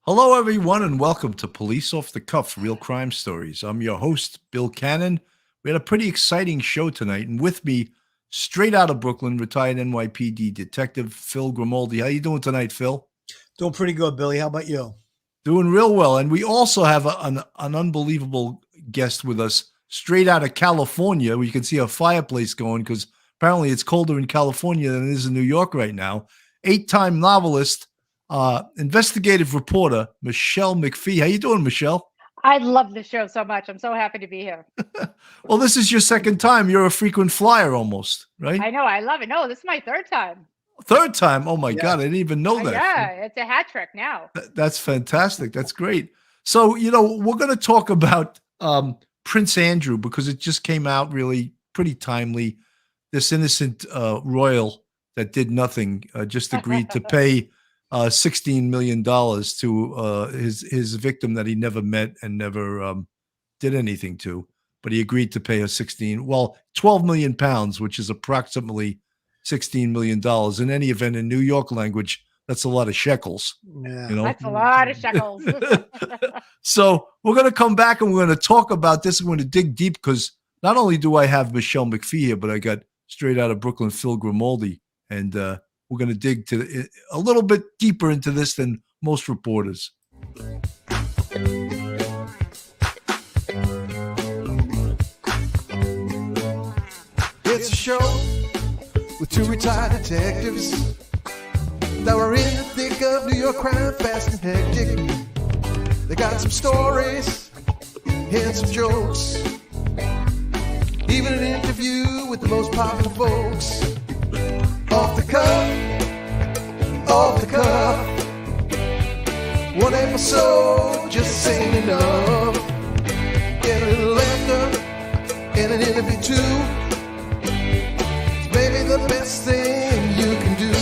Hello, everyone, and welcome to Police Off the Cuff Real Crime Stories. I'm your host, Bill Cannon. We had a pretty exciting show tonight, and with me, straight out of Brooklyn, retired NYPD detective Phil Grimaldi. How you doing tonight, Phil? Doing pretty good, Billy. How about you? Doing real well. And we also have an unbelievable guest with us, straight out of California. We can see a fireplace going because apparently it's colder in California than it is in New York right now. 8-time novelist, investigative reporter Michelle McPhee. How you doing, Michelle? I love the show so much. I'm so happy to be here. Well, this is your second time. You're a frequent flyer almost, right? I know. I love it. No, this is my third time. Third time? Oh, my God. I didn't even know that. Yeah, it's a hat trick now. That's fantastic. That's great. So, we're going to talk about Prince Andrew because it just came out really pretty timely. This innocent royal that did nothing just agreed to pay $16 million to his victim that he never met and never did anything to. But he agreed to pay her 12 million pounds, which is approximately $16 million. In any event, in New York language, that's a lot of shekels. Yeah. That's a lot of shekels. So we're going to come back and we're going to talk about this. I'm going to dig deep because not only do I have Michelle McPhee here, but I got straight out of Brooklyn, Phil Grimaldi. And we're going to dig a little bit deeper into this than most reporters. It's a show with two retired detectives that were in the thick of New York crime, fast and hectic. They got some stories and some jokes, even an interview with the most popular folks. Off the cuff, one episode just ain't enough. Get a little laughter and an interview too. It's maybe the best thing you can do.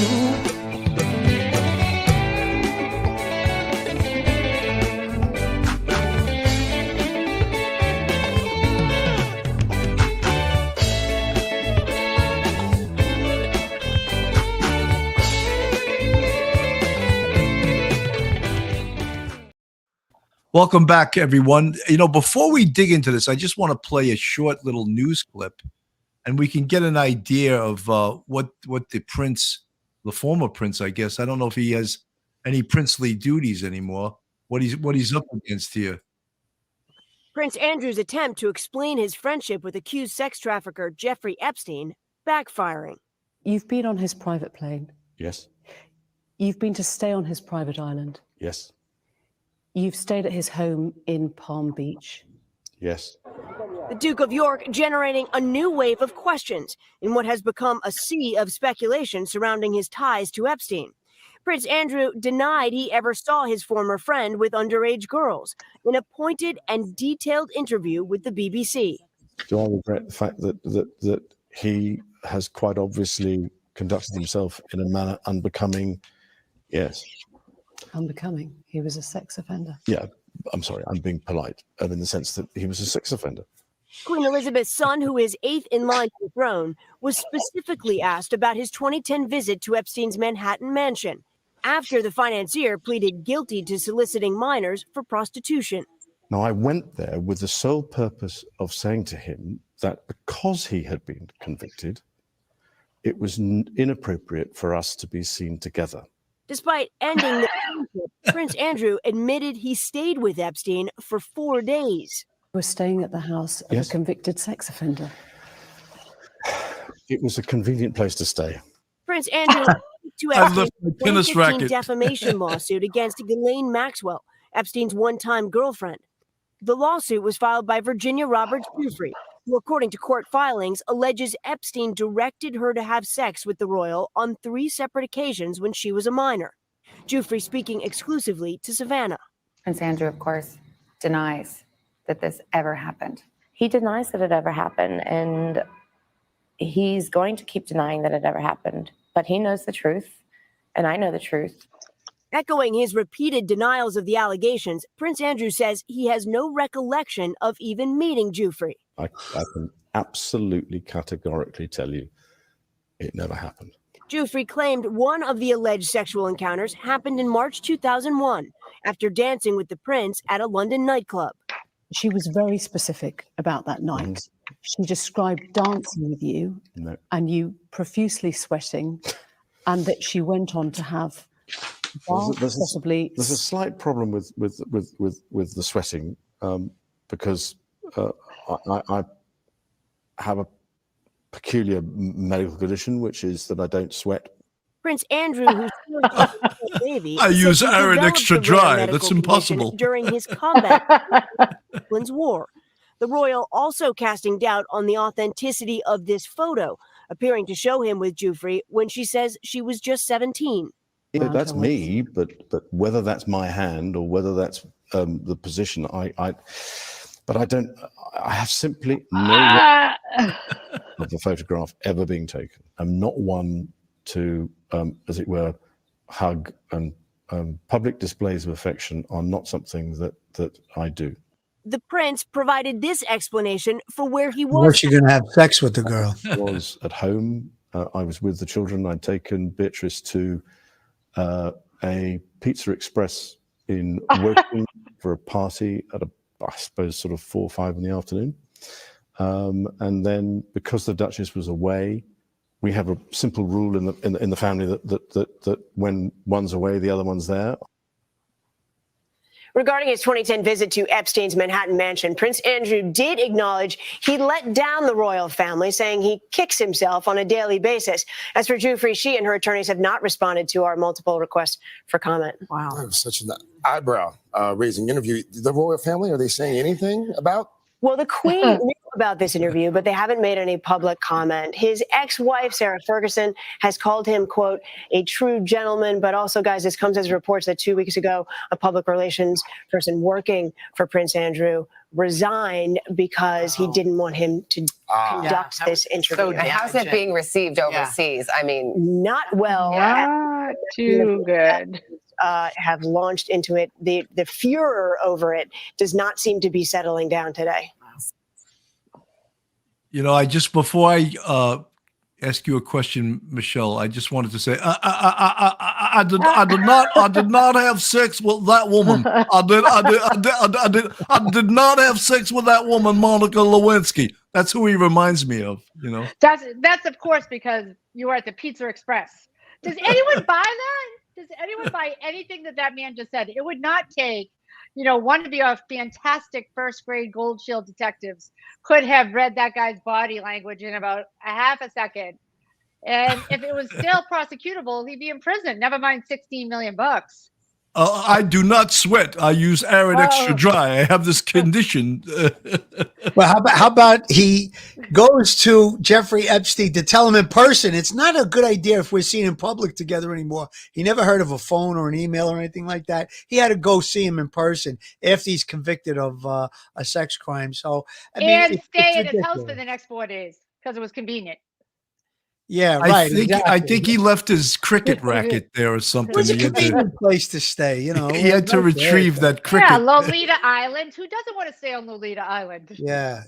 Welcome back, everyone. Before we dig into this, I just want to play a short little news clip, and we can get an idea of what the former prince, I guess. I don't know if he has any princely duties anymore. What he's up against here. Prince Andrew's attempt to explain his friendship with accused sex trafficker Jeffrey Epstein backfiring. You've been on his private plane. Yes. You've been to stay on his private island. Yes. You've stayed at his home in Palm Beach. Yes. The Duke of York generating a new wave of questions in what has become a sea of speculation surrounding his ties to Epstein. Prince Andrew denied he ever saw his former friend with underage girls in a pointed and detailed interview with the BBC. Do I regret the fact that he has quite obviously conducted himself in a manner unbecoming? Yes. Unbecoming. He was a sex offender. Yeah, I'm sorry, I'm being polite, in the sense that he was a sex offender. Queen Elizabeth's son, who is eighth in line to the throne, was specifically asked about his 2010 visit to Epstein's Manhattan mansion after the financier pleaded guilty to soliciting minors for prostitution. Now, I went there with the sole purpose of saying to him that because he had been convicted, it was inappropriate for us to be seen together. Despite ending the friendship, Prince Andrew admitted he stayed with Epstein for 4 days. We're staying at the house of Yes. a convicted sex offender. It was a convenient place to stay. Prince Andrew to I've Epstein's left my tennis 2015 racket. defamation lawsuit against Ghislaine Maxwell, Epstein's one-time girlfriend. The lawsuit was filed by Virginia Roberts Giuffre, who, according to court filings, alleges Epstein directed her to have sex with the royal on 3 separate occasions when she was a minor. Giuffre speaking exclusively to Savannah. Prince Andrew, of course, denies that this ever happened. He denies that it ever happened, and he's going to keep denying that it ever happened. But he knows the truth, and I know the truth. Echoing his repeated denials of the allegations, Prince Andrew says he has no recollection of even meeting Giuffre. I can absolutely categorically tell you it never happened. Giuffre claimed one of the alleged sexual encounters happened in March 2001 after dancing with the prince at a London nightclub. She was very specific about that night. She described dancing with you and you profusely sweating, and that she went on to have possibly. There's a slight problem with the sweating because I have a peculiar medical condition, which is that I don't sweat. Prince Andrew, who's baby, I use said he Arid developed Extra the rare Dry. medical That's condition impossible. during his combat in the Falklands War. The royal also casting doubt on the authenticity of this photo, appearing to show him with Joffrey when she says she was just 17. Yeah, that's me, but whether that's my hand or whether that's the position, I have simply no record of the photograph ever being taken. I'm not one to, as it were, hug, and public displays of affection are not something that I do. The prince provided this explanation for where he Where's was. she going to have sex with the girl? I was at home. I was with the children. I'd taken Beatrice to a Pizza Express in Woking for a party at I suppose sort of 4 or 5 in the afternoon. And then because the Duchess was away, we have a simple rule in the family that when one's away, the other one's there. Regarding his 2010 visit to Epstein's Manhattan mansion, Prince Andrew did acknowledge he let down the royal family, saying he kicks himself on a daily basis. As for Joffrey, she and her attorneys have not responded to our multiple requests for comment. Wow. That was such an eyebrow-raising interview. The royal family, are they saying anything about? Well, the Queen knew about this interview, but they haven't made any public comment. His ex-wife, Sarah Ferguson, has called him, quote, a true gentleman. But also, guys, this comes as reports that 2 weeks ago, a public relations person working for Prince Andrew resigned because he didn't want him to conduct this interview. So how's it being received overseas? I mean, not well. Not too good. Have launched into it. The furor over it does not seem to be settling down today. You know, before I ask you a question, Michelle, I just wanted to say I did not have sex with that woman. I did not have sex with that woman, Monica Lewinsky. That's who he reminds me of. You know, That's of course because you were at the Pizza Express. Does anyone buy that? Does anyone buy anything that man just said? It would not take, one of your fantastic first grade Gold Shield detectives could have read that guy's body language in about a half a second. And if it was still prosecutable, he'd be in prison. Never mind 16 million bucks. I do not sweat. I use Arid Extra Dry. I have this condition. Well, how about he goes to Jeffrey Epstein to tell him in person? It's not a good idea if we're seen in public together anymore. He never heard of a phone or an email or anything like that. He had to go see him in person after he's convicted of a sex crime. So, stay at his house for the next 4 days because it was convenient. Yeah, right. I think he left his cricket racket there or something. It was a convenient place to stay, He had to retrieve that cricket. Yeah, Lolita Island. Who doesn't want to stay on Lolita Island? Yeah.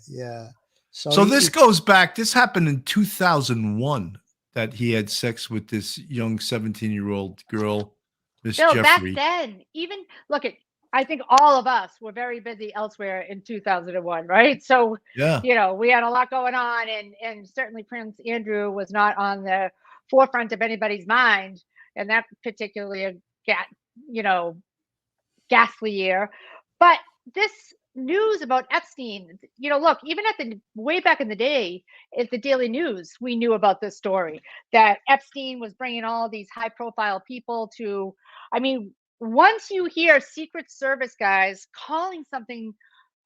So this goes back. This happened in 2001 that he had sex with this young 17-year-old girl, Miss Bill, Jeffrey. back then, I think all of us were very busy elsewhere in 2001, right? So, we had a lot going on, and certainly Prince Andrew was not on the forefront of anybody's mind in that particularly, ghastly year. But this news about Epstein, look, even at way back in the day, at the Daily News, we knew about this story that Epstein was bringing all these high-profile people to, once you hear Secret Service guys calling something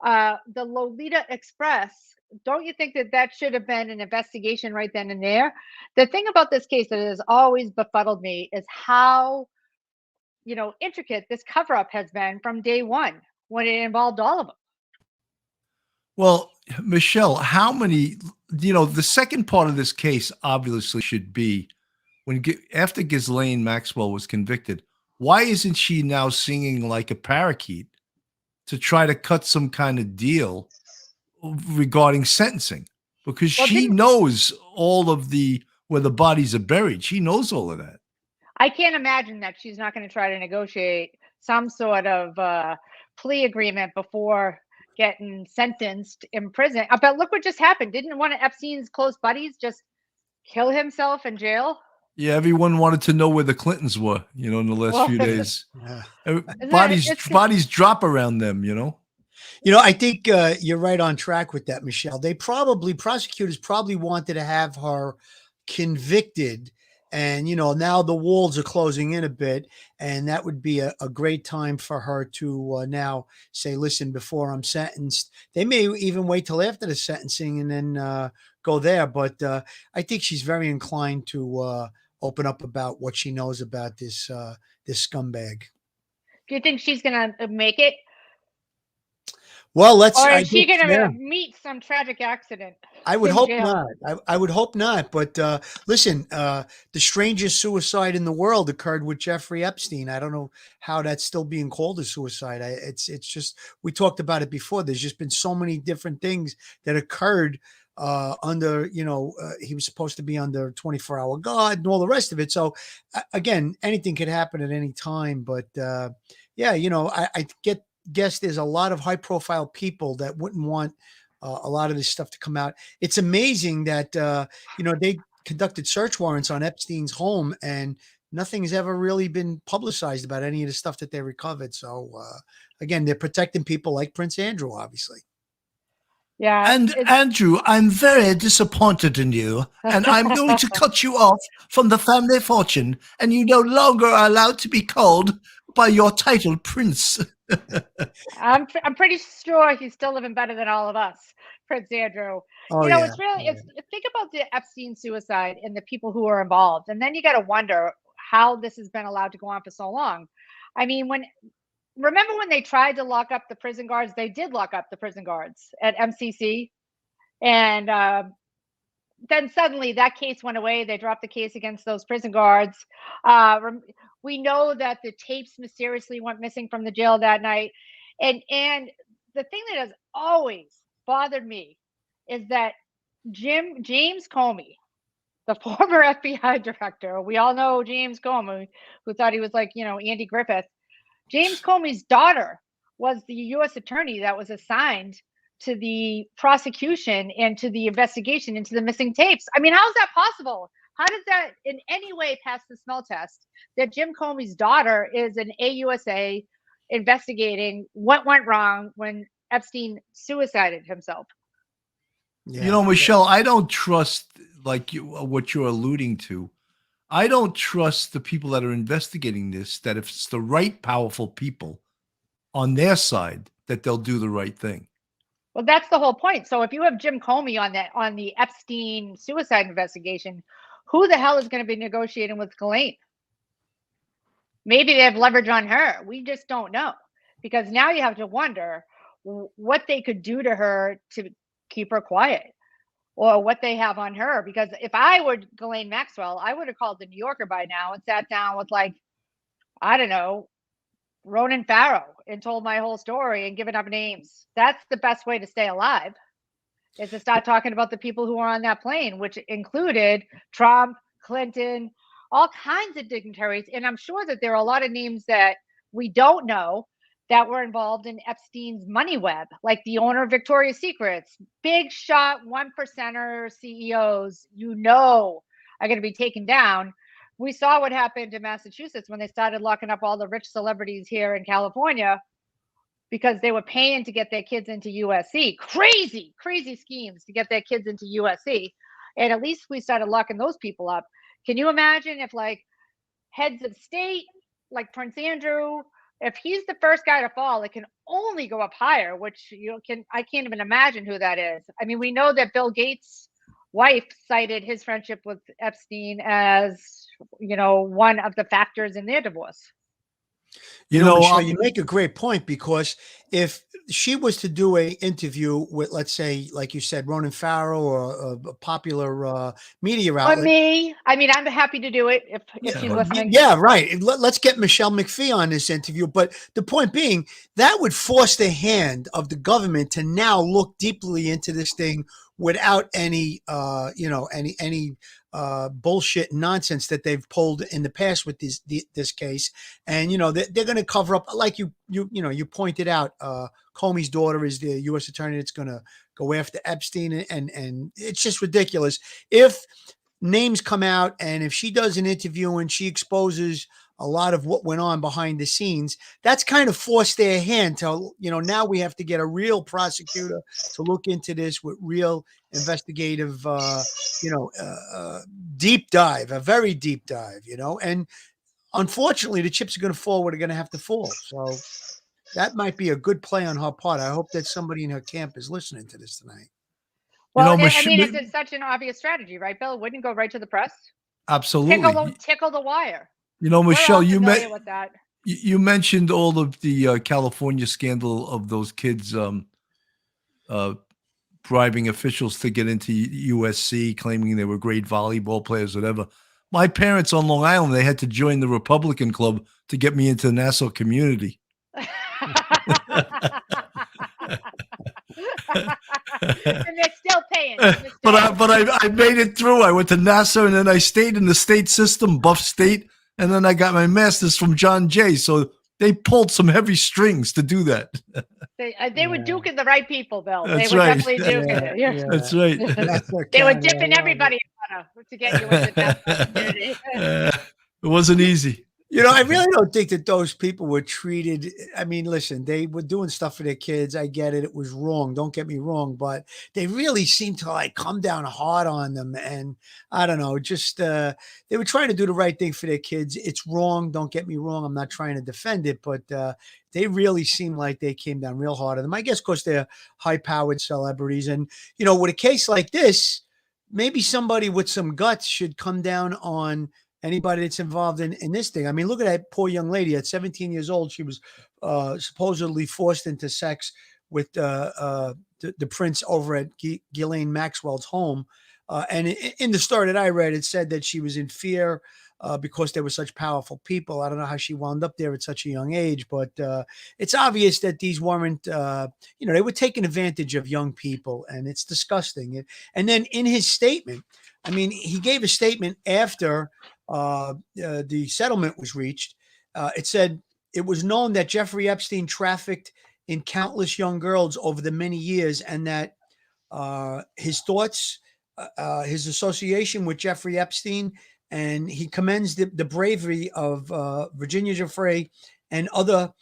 the Lolita Express, don't you think that should have been an investigation right then and there? The thing about this case that has always befuddled me is how, intricate this cover-up has been from day one when it involved all of them. Well, Michelle, how many, the second part of this case obviously should be after Ghislaine Maxwell was convicted, why isn't she now singing like a parakeet to try to cut some kind of deal regarding sentencing? Because she knows all of where the bodies are buried. She knows all of that. I can't imagine that she's not going to try to negotiate some sort of plea agreement before getting sentenced in prison. But look what just happened. Didn't one of Epstein's close buddies just kill himself in jail? Yeah, everyone wanted to know where the Clintons were, in the last few days. Bodies drop around them, I think you're right on track with that, Michelle. Prosecutors probably wanted to have her convicted. And, now the walls are closing in a bit. And that would be a great time for her to now say, listen, before I'm sentenced, they may even wait till after the sentencing and then go there. But I think she's very inclined to open up about what she knows about this scumbag. Do you think she's going to make it? Well, or is she going to meet some tragic accident? I would hope not. I would hope not. But listen, the strangest suicide in the world occurred with Jeffrey Epstein. I don't know how that's still being called a suicide. It's just, we talked about it before. There's just been so many different things that occurred under, he was supposed to be under 24-hour guard and all the rest of it. So again, anything could happen at any time. But yeah, I guess there's a lot of high profile people that wouldn't want a lot of this stuff to come out. It's amazing that, they conducted search warrants on Epstein's home and nothing's ever really been publicized about any of the stuff that they recovered. So again, they're protecting people like Prince Andrew, obviously. Yeah. And Andrew, I'm very disappointed in you, and I'm going to cut you off from the family fortune, and you no longer are allowed to be called by your title, Prince. I'm pretty sure he's still living better than all of us, Prince Andrew. It's really, think about the Epstein suicide and the people who are involved, and then you got to wonder how this has been allowed to go on for so long. I mean, remember when they tried to lock up the prison guards? They did lock up the prison guards at MCC. And then suddenly that case went away. They dropped the case against those prison guards. We know that the tapes mysteriously went missing from the jail that night. And the thing that has always bothered me is that James Comey, the former FBI director, we all know James Comey, who thought he was like, Andy Griffith. James Comey's daughter was the U.S. attorney that was assigned to the prosecution and to the investigation into the missing tapes. I mean, how is that possible? How does that in any way pass the smell test that Jim Comey's daughter is an AUSA investigating what went wrong when Epstein suicided himself? Yeah. Michelle, I don't trust what you're alluding to. I don't trust the people that are investigating this, that if it's the right powerful people on their side, that they'll do the right thing. Well, that's the whole point. So if you have Jim Comey on the Epstein suicide investigation, who the hell is going to be negotiating with Ghislaine? Maybe they have leverage on her. We just don't know, because now you have to wonder what they could do to her to keep her quiet, or what they have on her. Because if I were Ghislaine Maxwell, I would have called the New Yorker by now and sat down with, I don't know, Ronan Farrow and told my whole story and given up names. That's the best way to stay alive, is to start talking about the people who were on that plane, which included Trump, Clinton, all kinds of dignitaries. And I'm sure that there are a lot of names that we don't know that were involved in Epstein's money web, like the owner of Victoria's Secrets, big shot 1%er CEOs, are going to be taken down. We saw what happened in Massachusetts when they started locking up all the rich celebrities here in California because they were paying to get their kids into USC. Crazy, crazy schemes to get their kids into USC. And at least we started locking those people up. Can you imagine if heads of state, like Prince Andrew, if he's the first guy to fall, it can only go up higher, which I can't even imagine who that is. I mean, we know that Bill Gates' wife cited his friendship with Epstein as, one of the factors in their divorce. Michelle, you make a great point, because if she was to do a interview with, let's say, like you said, Ronan Farrow or a popular media Or outlet. me. I mean, I'm happy to do it if she's listening. Yeah, right. Let's get Michelle McPhee on this interview. But the point being, that would force the hand of the government to now look deeply into this thing without any, bullshit nonsense that they've pulled in the past with this case. And they're going to cover up, like you pointed out. Comey's daughter is the U.S. attorney that's going to go after Epstein, and it's just ridiculous. If names come out and if she does an interview and she exposes a lot of what went on behind the scenes, that's kind of forced their hand to, now we have to get a real prosecutor to look into this with real investigative, deep dive, a very deep dive, and unfortunately the chips are going to fall where they're going to have to fall. So that might be a good play on her part. I hope that somebody in her camp is listening to this tonight. Well, it's such an obvious strategy, right, Bill? Wouldn't go right to the press? Absolutely. Tickle the wire. Michelle, with that. You mentioned all of the California scandal of those kids bribing officials to get into USC, claiming they were great volleyball players, whatever. My parents on Long Island, they had to join the Republican Club to get me into the Nassau community. And they're still paying. But I made it through. I went to Nassau, and then I stayed in the state system, Buff State, and then I got my master's from John Jay. So they pulled some heavy strings to do that. They were duking the right people, Bill. That's they were right. definitely duking it. Yeah. That's right. They were dipping everybody to get you into that community. It wasn't easy. I really don't think that those people were treated. I mean, listen, they were doing stuff for their kids. I get it. It was wrong. Don't get me wrong. But they really seemed to come down hard on them. And I don't know, just they were trying to do the right thing for their kids. It's wrong. Don't get me wrong. I'm not trying to defend it, but they really seemed like they came down real hard on them. I guess because they're high-powered celebrities. And, with a case like this, maybe somebody with some guts should come down on anybody that's involved in this thing. I mean, look at that poor young lady at 17 years old. She was supposedly forced into sex with the prince over at Ghislaine Maxwell's home. And in the story that I read, it said that she was in fear because they were such powerful people. I don't know how she wound up there at such a young age, but it's obvious that these weren't, they were taking advantage of young people, and it's disgusting. And then in his statement, I mean, he gave a statement after the settlement was reached. It said it was known that Jeffrey Epstein trafficked in countless young girls over the many years, and that his thoughts, his association with Jeffrey Epstein, and he commends the bravery of Virginia Giuffre and other.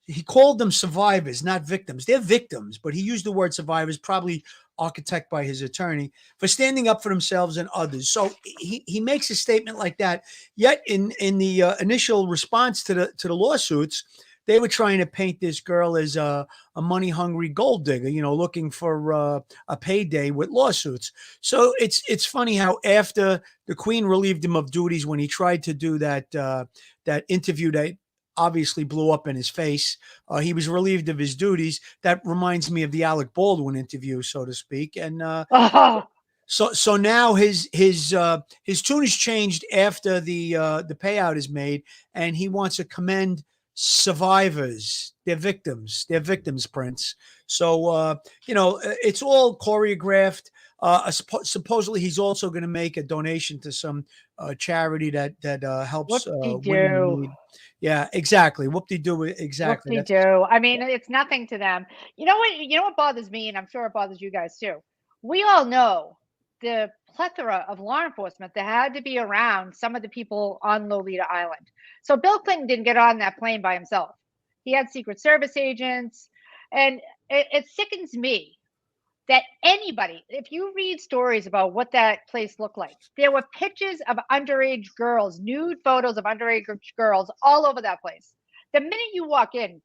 He called them survivors, not victims. They're victims, but he used the word survivors, probably architect by his attorney, for standing up for themselves and others. So he makes a statement like that. Yet in the initial response to the lawsuits, they were trying to paint this girl as a money-hungry gold digger, looking for a payday with lawsuits. So it's funny how after the Queen relieved him of duties when he tried to do that interview that obviously blew up in his face, he was relieved of his duties. That reminds me of the Alec Baldwin interview, so to speak. And so now his tune is changed after the payout is made, and he wants to commend survivors. They're victims, Prince. So it's all choreographed. Supposedly he's also going to make a donation to some charity that helps women in need. Yeah, exactly. Whoop-de-doo. Exactly. Whoop-de-doo. I mean, it's nothing to them. You know what bothers me, and I'm sure it bothers you guys too. We all know the plethora of law enforcement that had to be around some of the people on Lolita Island. So Bill Clinton didn't get on that plane by himself. He had Secret Service agents, and it sickens me that anybody, if you read stories about what that place looked like, there were pictures of underage girls, nude photos of underage girls all over that place. The minute you walk in,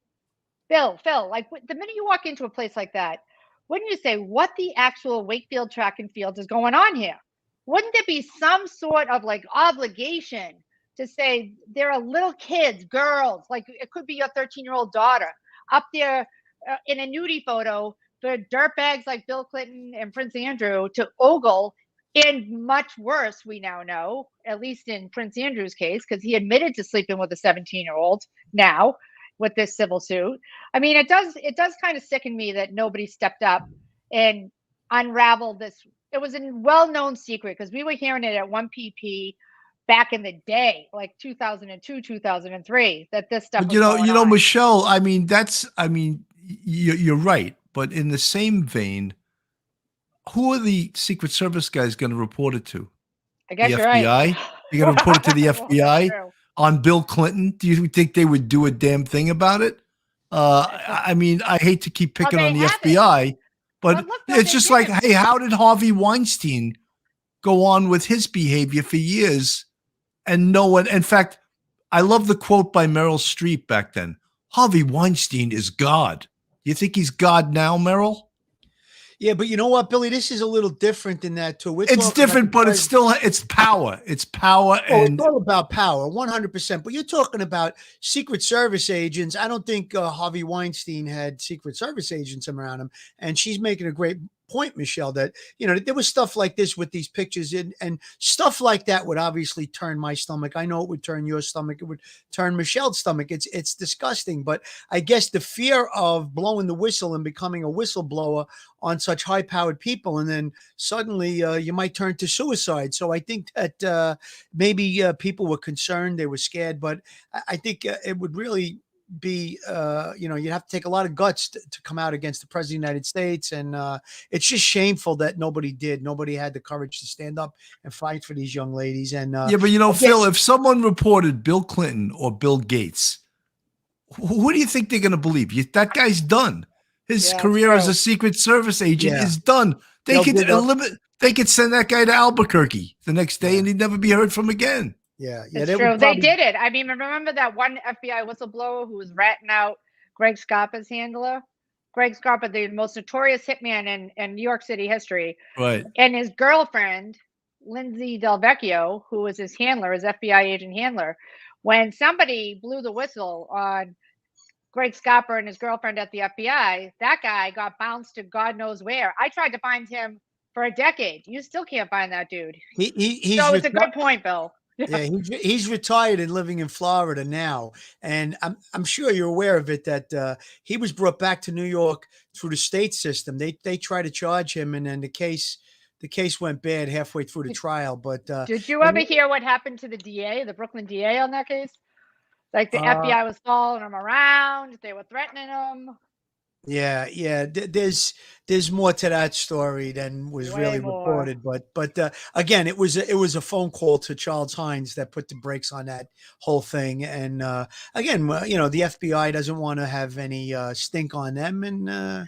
Phil, the minute you walk into a place like that, wouldn't you say, what the actual Wakefield track and field is going on here? Wouldn't there be some sort of obligation to say there are little kids, girls, it could be your 13-year-old daughter up there in a nudie photo for dirtbags like Bill Clinton and Prince Andrew to ogle, and much worse, we now know, at least in Prince Andrew's case, because he admitted to sleeping with a 17-year-old now with this civil suit. I mean, it does kind of sicken me that nobody stepped up and unraveled this. It was a well-known secret because we were hearing it at 1PP back in the day, like 2002, 2003, that this stuff But was going on. Michelle, I mean, you're right. But in the same vein, who are the Secret Service guys going to report it to? I guess The you're FBI? right. You're going to report it to the FBI True. on Bill Clinton? Do you think they would do a damn thing about it? I mean, I hate to keep picking they on the haven't. FBI, but But look, though, it's they just did. like, hey, how did Harvey Weinstein go on with his behavior for years and no one? In fact, I love the quote by Meryl Streep back then. Harvey Weinstein is God. You think he's God now, Meryl? Yeah, but you know what, Billy? This is a little different than that too. It's different, but it's still it's power. It's power, and it's all about power, 100%. But you're talking about Secret Service agents. I don't think Harvey Weinstein had Secret Service agents around him, and she's making a great point, Michelle, that there was stuff like this with these pictures, and stuff like that would obviously turn my stomach. I know it would turn your stomach. It would turn Michelle's stomach. It's disgusting. But I guess the fear of blowing the whistle and becoming a whistleblower on such high-powered people, and then suddenly you might turn to suicide. So I think that maybe people were concerned, they were scared, but I think it would really be you'd have to take a lot of guts to come out against the president of the United States, and it's just shameful that nobody had the courage to stand up and fight for these young ladies. And yeah, but Phil, if someone reported Bill Clinton or Bill Gates, who do you think they're going to believe? That guy's done. His career as a Secret Service agent is done. They could send that guy to Albuquerque the next day, and he'd never be heard from again. Yeah, It's true. They did it. I mean, remember that one FBI whistleblower who was ratting out Greg Scarpa's handler? Greg Scarpa, the most notorious hitman in New York City history. Right. And his girlfriend, Lindsay Del Vecchio, who was his handler, his FBI agent handler, when somebody blew the whistle on Greg Scarpa and his girlfriend at the FBI, that guy got bounced to God knows where. I tried to find him for a decade. You still can't find that dude. So it's a good point, Bill. Yeah, he's retired and living in Florida now, and I'm sure you're aware of it that he was brought back to New York through the state system. They tried to charge him, and then the case went bad halfway through the trial. But did you ever hear what happened to the DA, the Brooklyn DA, on that case? Like the FBI was following him around, they were threatening him. Yeah. There's more to that story than was really reported, but again, it was a phone call to Charles Hines that put the brakes on that whole thing. And again, the FBI doesn't want to have any stink on them, and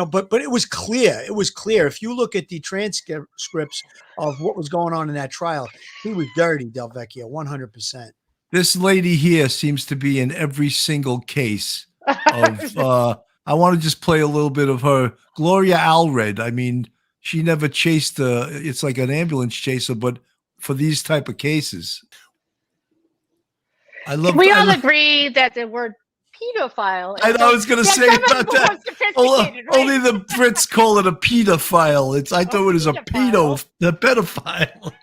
but it was clear. It was clear if you look at the transcripts of what was going on in that trial, he was dirty, Del Vecchio, 100%. This lady here seems to be in every single case of. I want to just play a little bit of her. Gloria Allred. I mean, she never chased it's like an ambulance chaser, but for these type of cases. Can we all agree that the word pedophile? I was going to say about that. Only the Brits call it a pedophile. I thought it was a pedophile.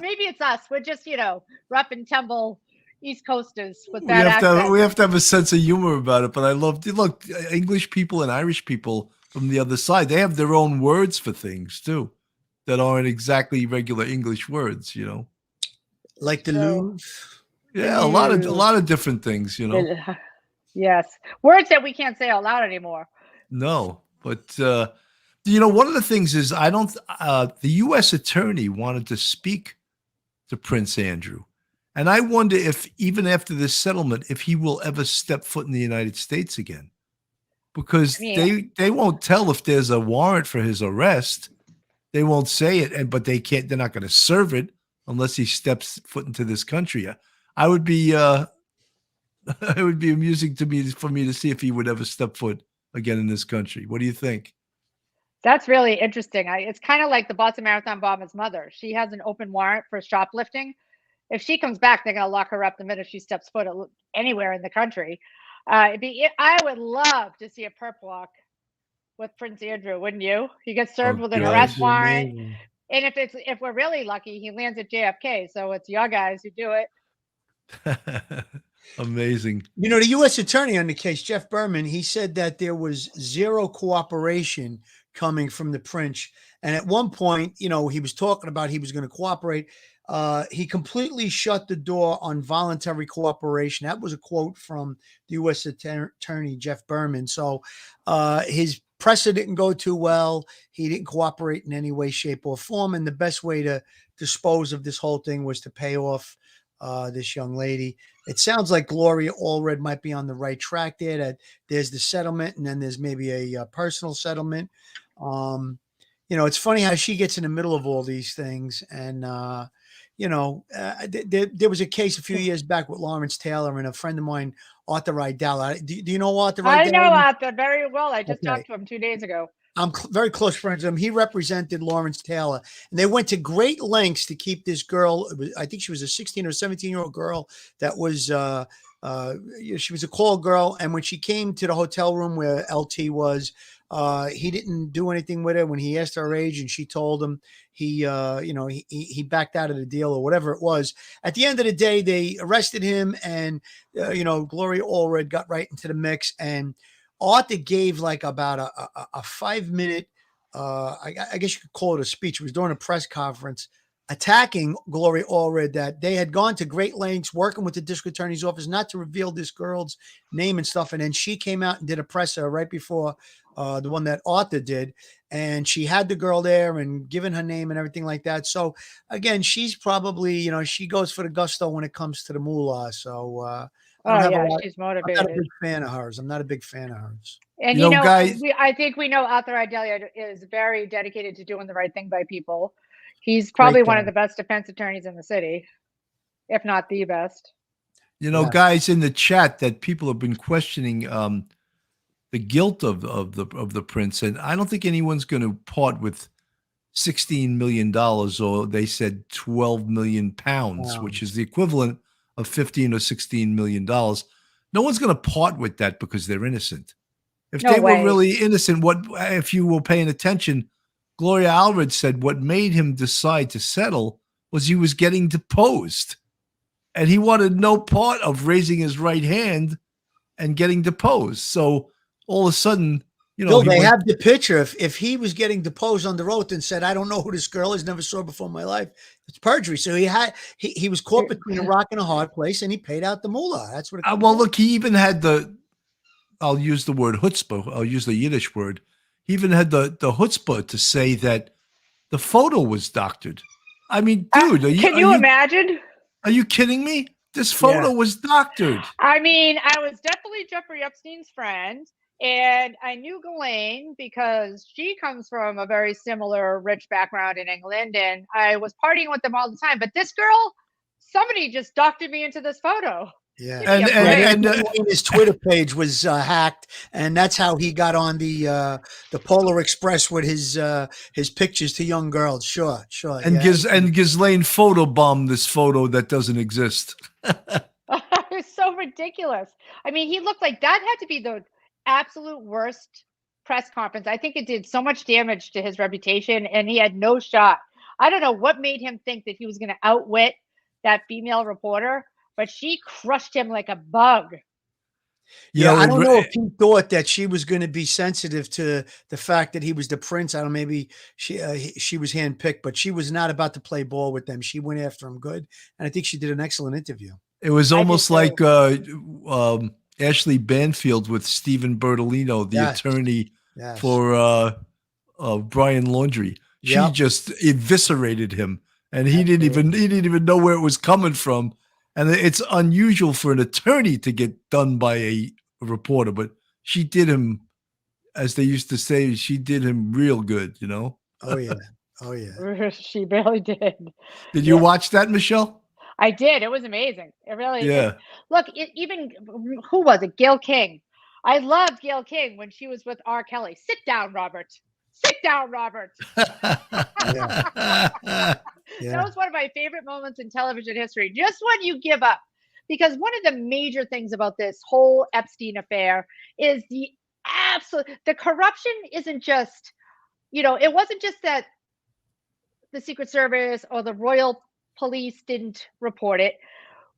Maybe it's us. We're just, rough and tumble East Coasters with that accent. We have to have a sense of humor about it. But I look, English people and Irish people from the other side, they have their own words for things too that aren't exactly regular English words, like the Louvre. Yeah, a lot of different things, Yes, words that we can't say out loud anymore. No, but one of the things is the U.S. attorney wanted to speak to Prince Andrew. And I wonder if even after this settlement, if he will ever step foot in the United States again, because they won't tell if there's a warrant for his arrest. They won't say it, but they can't. They're not going to serve it unless he steps foot into this country. I would be. It would be amusing for me to see if he would ever step foot again in this country. What do you think? That's really interesting. It's kind of like the Boston Marathon bomber's mother. She has an open warrant for shoplifting. If she comes back, they're going to lock her up the minute she steps foot anywhere in the country. I would love to see a perp walk with Prince Andrew, wouldn't you? He gets served Oh, with an God. arrest That'd be warrant, amazing. and if we're really lucky, he lands at JFK. So it's your guys who do it. Amazing. You know, the U.S. attorney on the case, Jeff Berman, he said that there was zero cooperation coming from the prince. And at one point, you know, he was talking about he was going to cooperate. He completely shut the door on voluntary cooperation. That was a quote from the U.S. attorney, Jeff Berman. So his presser didn't go too well. He didn't cooperate in any way, shape, or form. And the best way to dispose of this whole thing was to pay off this young lady. It sounds like Gloria Allred might be on the right track there. That there's the settlement, and then there's maybe a personal settlement. You know, it's funny how she gets in the middle of all these things. And you know, there was a case a few years back with Lawrence Taylor and a friend of mine, Arthur Idell. Do you know Arthur Idell? I know Arthur very well. I just Okay. talked to him 2 days ago. I'm very close friends with him. He represented Lawrence Taylor, and they went to great lengths to keep this girl. I think she was a 16 or 17-year-old girl that was, she was a call girl. And when she came to the hotel room where LT was, he didn't do anything with her. When he asked her age and she told him, he backed out of the deal or whatever it was. At the end of the day, they arrested him, and, Gloria Allred got right into the mix. And Arthur gave like about a 5-minute, I guess you could call it a speech. It was during a press conference attacking Gloria Allred, that they had gone to great lengths working with the district attorney's office not to reveal this girl's name and stuff. And then she came out and did a presser right before the one that Arthur did. And she had the girl there and given her name and everything like that. So again, she's probably, she goes for the gusto when it comes to the moolah. So, She's I'm not a motivated. big fan of hers. I'm not a big fan of hers. And guys, I think we know Arthur Idell is very dedicated to doing the right thing by people. He's probably one of the best defense attorneys in the city, if not the best. Guys, in the chat that people have been questioning the guilt of the prince, and I don't think anyone's going to part with $16 million, or they said 12 million pounds, which is the equivalent of 15 or 16 million dollars. No one's going to part with that because they're innocent. If they were really innocent, if you were paying attention, Gloria Allred said what made him decide to settle was he was getting deposed, and he wanted no part of raising his right hand and getting deposed. So all of a sudden, Bill, they have the picture. If he was getting deposed under oath and said, "I don't know who this girl is, never saw her before in my life," it's perjury. So he was caught between a rock and a hard place, and he paid out the moolah. That's what. Look, he even had I'll use the word chutzpah. I'll use the Yiddish word. He even had the chutzpah to say that the photo was doctored. I mean, dude, can you imagine? Are you kidding me? This photo was doctored. I mean, I was definitely Jeffrey Epstein's friend. And I knew Ghislaine because she comes from a very similar rich background in England, and I was partying with them all the time. But this girl, somebody just doctored me into this photo. Yeah, and his Twitter page was hacked, and that's how he got on the Polar Express with his pictures to young girls. Sure. And Ghislaine photobombed this photo that doesn't exist. It's so ridiculous. I mean, he looked like that had to be the absolute worst press conference. I think it did so much damage to his reputation, and he had no shot. I don't know what made him think that he was going to outwit that female reporter, but she crushed him like a bug. I don't know if he thought that she was going to be sensitive to the fact that he was the prince. I don't know, maybe she was handpicked, but she was not about to play ball with them. She went after him good, and I think she did an excellent interview. It was almost like Ashley Banfield with Stephen Bertolino, the attorney for Brian Laundrie. She just eviscerated him, and he didn't even know where it was coming from. And it's unusual for an attorney to get done by a reporter, but she did him, as they used to say, she did him real good, Oh yeah. She really did. Did you watch that, Michelle? I did. It was amazing. It really did. Look, even who was it? Gayle King. I loved Gayle King when she was with R. Kelly. Sit down, Robert. Sit down, Robert. That was one of my favorite moments in television history. Just when you give up. because one of the major things about this whole Epstein affair is the corruption isn't just, it wasn't just that the Secret Service or the Royal Police didn't report it.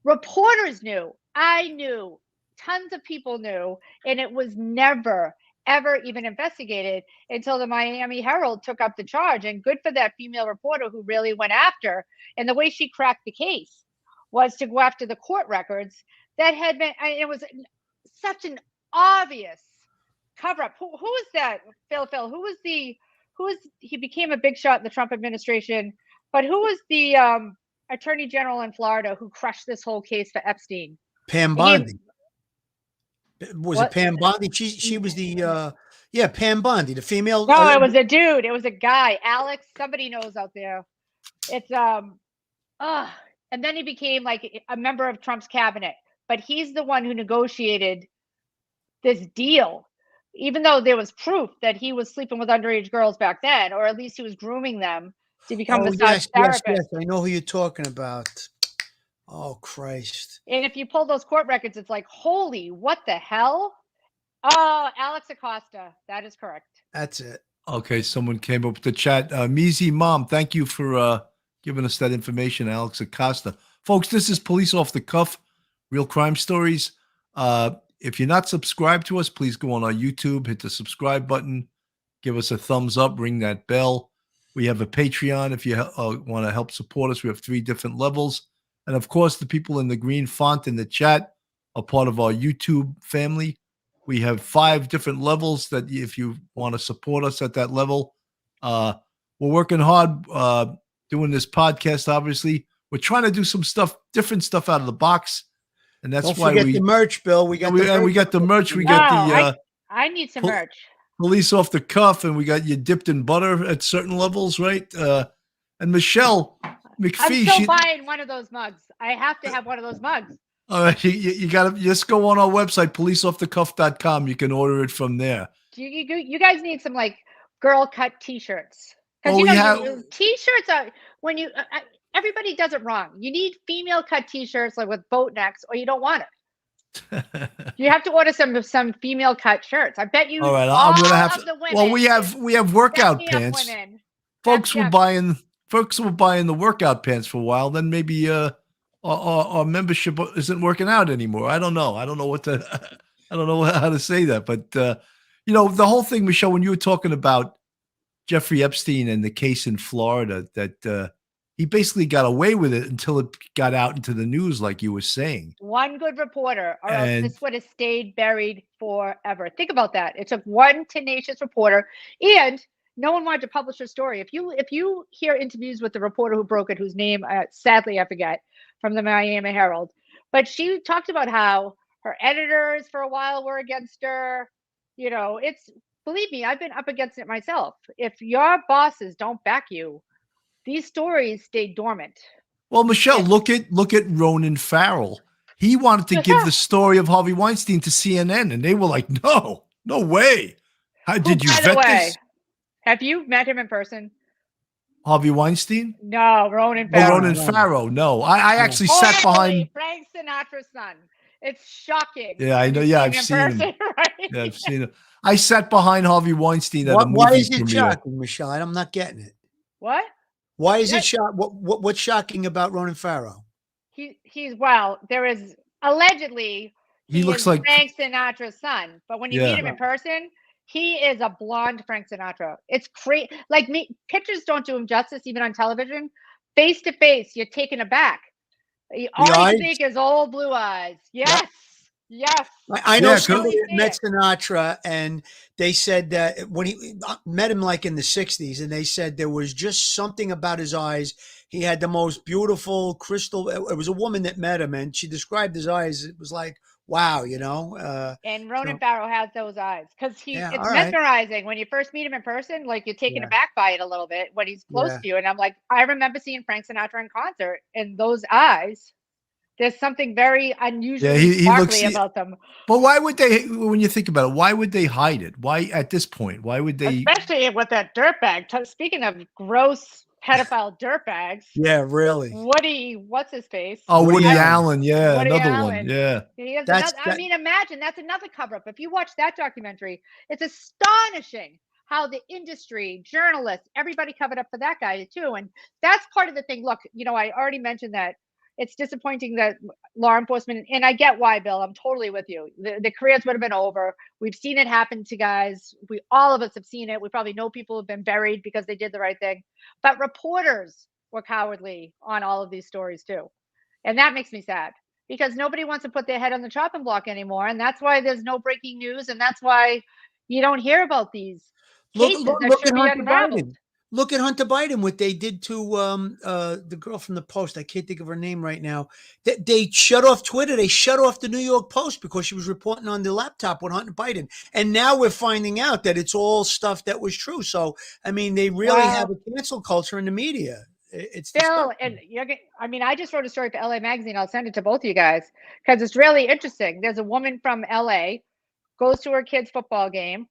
Reporters knew. I knew. Tons of people knew. And it was never, ever even investigated until the Miami Herald took up the charge. And good for that female reporter who really went after. And the way she cracked the case was to go after the court records that had been, it was such an obvious cover up. Who was that? Phil, he became a big shot in the Trump administration, but who was the attorney general in Florida who crushed this whole case for Epstein? Pam Bondi. Was it Pam Bondi? She was the Pam Bondi, the female. No, it was a dude. It was a guy. Alex, somebody knows out there. It's and then he became like a member of Trump's cabinet, but he's the one who negotiated this deal, even though there was proof that he was sleeping with underage girls back then, or at least he was grooming them to become massage therapists. Yes, I know who you're talking about. Oh, Christ. And if you pull those court records, it's like, holy, what the hell? Oh, Alex Acosta. That is correct. That's it. Okay, someone came up with the chat. Measy Mom, thank you for giving us that information, Alex Acosta. Folks, this is Police Off the Cuff, Real Crime Stories. If you're not subscribed to us, please go on our YouTube, hit the subscribe button, give us a thumbs up, ring that bell. We have a Patreon if you want to help support us. We have 3 different levels. And, of course, the people in the green font in the chat are part of our YouTube family. We have 5 different levels that if you want to support us at that level. We're working hard doing this podcast, obviously. We're trying to do some different stuff out of the box. And that's Don't why forget the merch, Bill. We got the merch. We got the I need some merch. Police Off the Cuff, and we got you dipped in butter at certain levels, right? And Michelle McPhee. I'm still buying one of those mugs. I have to have one of those mugs. All right, you got to just go on our website, policeoffthecuff.com. You can order it from there. You guys need some like girl cut T-shirts. Oh, T-shirts are when you. Everybody does it wrong. You need female cut T-shirts like with boat necks, or you don't want it. You have to order some female cut shirts. I bet you. All right, I'm gonna have to. Well, we have workout pants. Folks were buying the workout pants for a while. Then maybe our membership isn't working out anymore. I don't know. I don't know how to say that. But the whole thing, Michelle, when you were talking about Jeffrey Epstein and the case in Florida, that he basically got away with it until it got out into the news, like you were saying. One good reporter, or else this would have stayed buried forever. Think about that. It took one tenacious reporter, and no one wanted to publish her story. If you hear interviews with the reporter who broke it, whose name sadly I forget, from the Miami Herald, but she talked about how her editors for a while were against her. Believe me, I've been up against it myself. If your bosses don't back you, these stories stay dormant. Well, Michelle, look at Ronan Farrell. He wanted to give the story of Harvey Weinstein to CNN, and they were like, "No way." How did you vet this? Have you met him in person? Harvey Weinstein? No, Ronan Farrow. Oh, Ronan Farrow. No, I actually sat behind Frank Sinatra's son. It's shocking. Yeah, I know. Yeah, I've seen him. Right? Yeah, I've seen him. I sat behind Harvey Weinstein at a movie Why is it premiere. shocking, Michelle? I'm not getting it. What? Why is it shocking? What's shocking about Ronan Farrow? There is allegedly he looks like Frank Sinatra's son, but when you meet him in person, he is a blonde Frank Sinatra. It's crazy. Like pictures don't do him justice, even on television. Face to face, you're taken ababack. All you think is old blue eyes. Yes. Yes. I know somebody that met Sinatra, and they said that when he met him like in the 60s, and they said there was just something about his eyes. He had the most beautiful crystal. It was a woman that met him, and she described his eyes. It was like, wow, And Ronan Farrow has those eyes because it's mesmerizing when you first meet him in person. Like you're taken aback by it a little bit when he's close to you. And I'm like, I remember seeing Frank Sinatra in concert, and those eyes. There's something very unusual sparkly about them. But why would they, when you think about it, why would they hide it? Why, at this point, why would they? Especially with that dirtbag. Speaking of gross pedophile dirtbags. Yeah, really. Woody, what's his face? Oh, Woody Allen. Allen. Yeah, Woody another Allen. one. Yeah. He has That's- another, I mean, imagine that's another cover up. If you watch that documentary, it's astonishing how the industry, journalists, everybody covered up for that guy too. And that's part of the thing. Look, I already mentioned that it's disappointing that law enforcement, and I get why, Bill. I'm totally with you. The careers would have been over. We've seen it happen to guys. All of us have seen it. We probably know people who've been buried because they did the right thing. But reporters were cowardly on all of these stories too. And that makes me sad because nobody wants to put their head on the chopping block anymore. And that's why there's no breaking news. And that's why you don't hear about these cases that should be unraveled. Biden. Look at Hunter Biden, what they did to the girl from the Post. I can't think of her name right now. They shut off Twitter. They shut off the New York Post because she was reporting on the laptop with Hunter Biden. And now we're finding out that it's all stuff that was true. So, I mean, they really have a cancel culture in the media. It's Bill, and I just wrote a story for LA Magazine. I'll send it to both of you guys because it's really interesting. There's a woman from LA, goes to her kid's football game,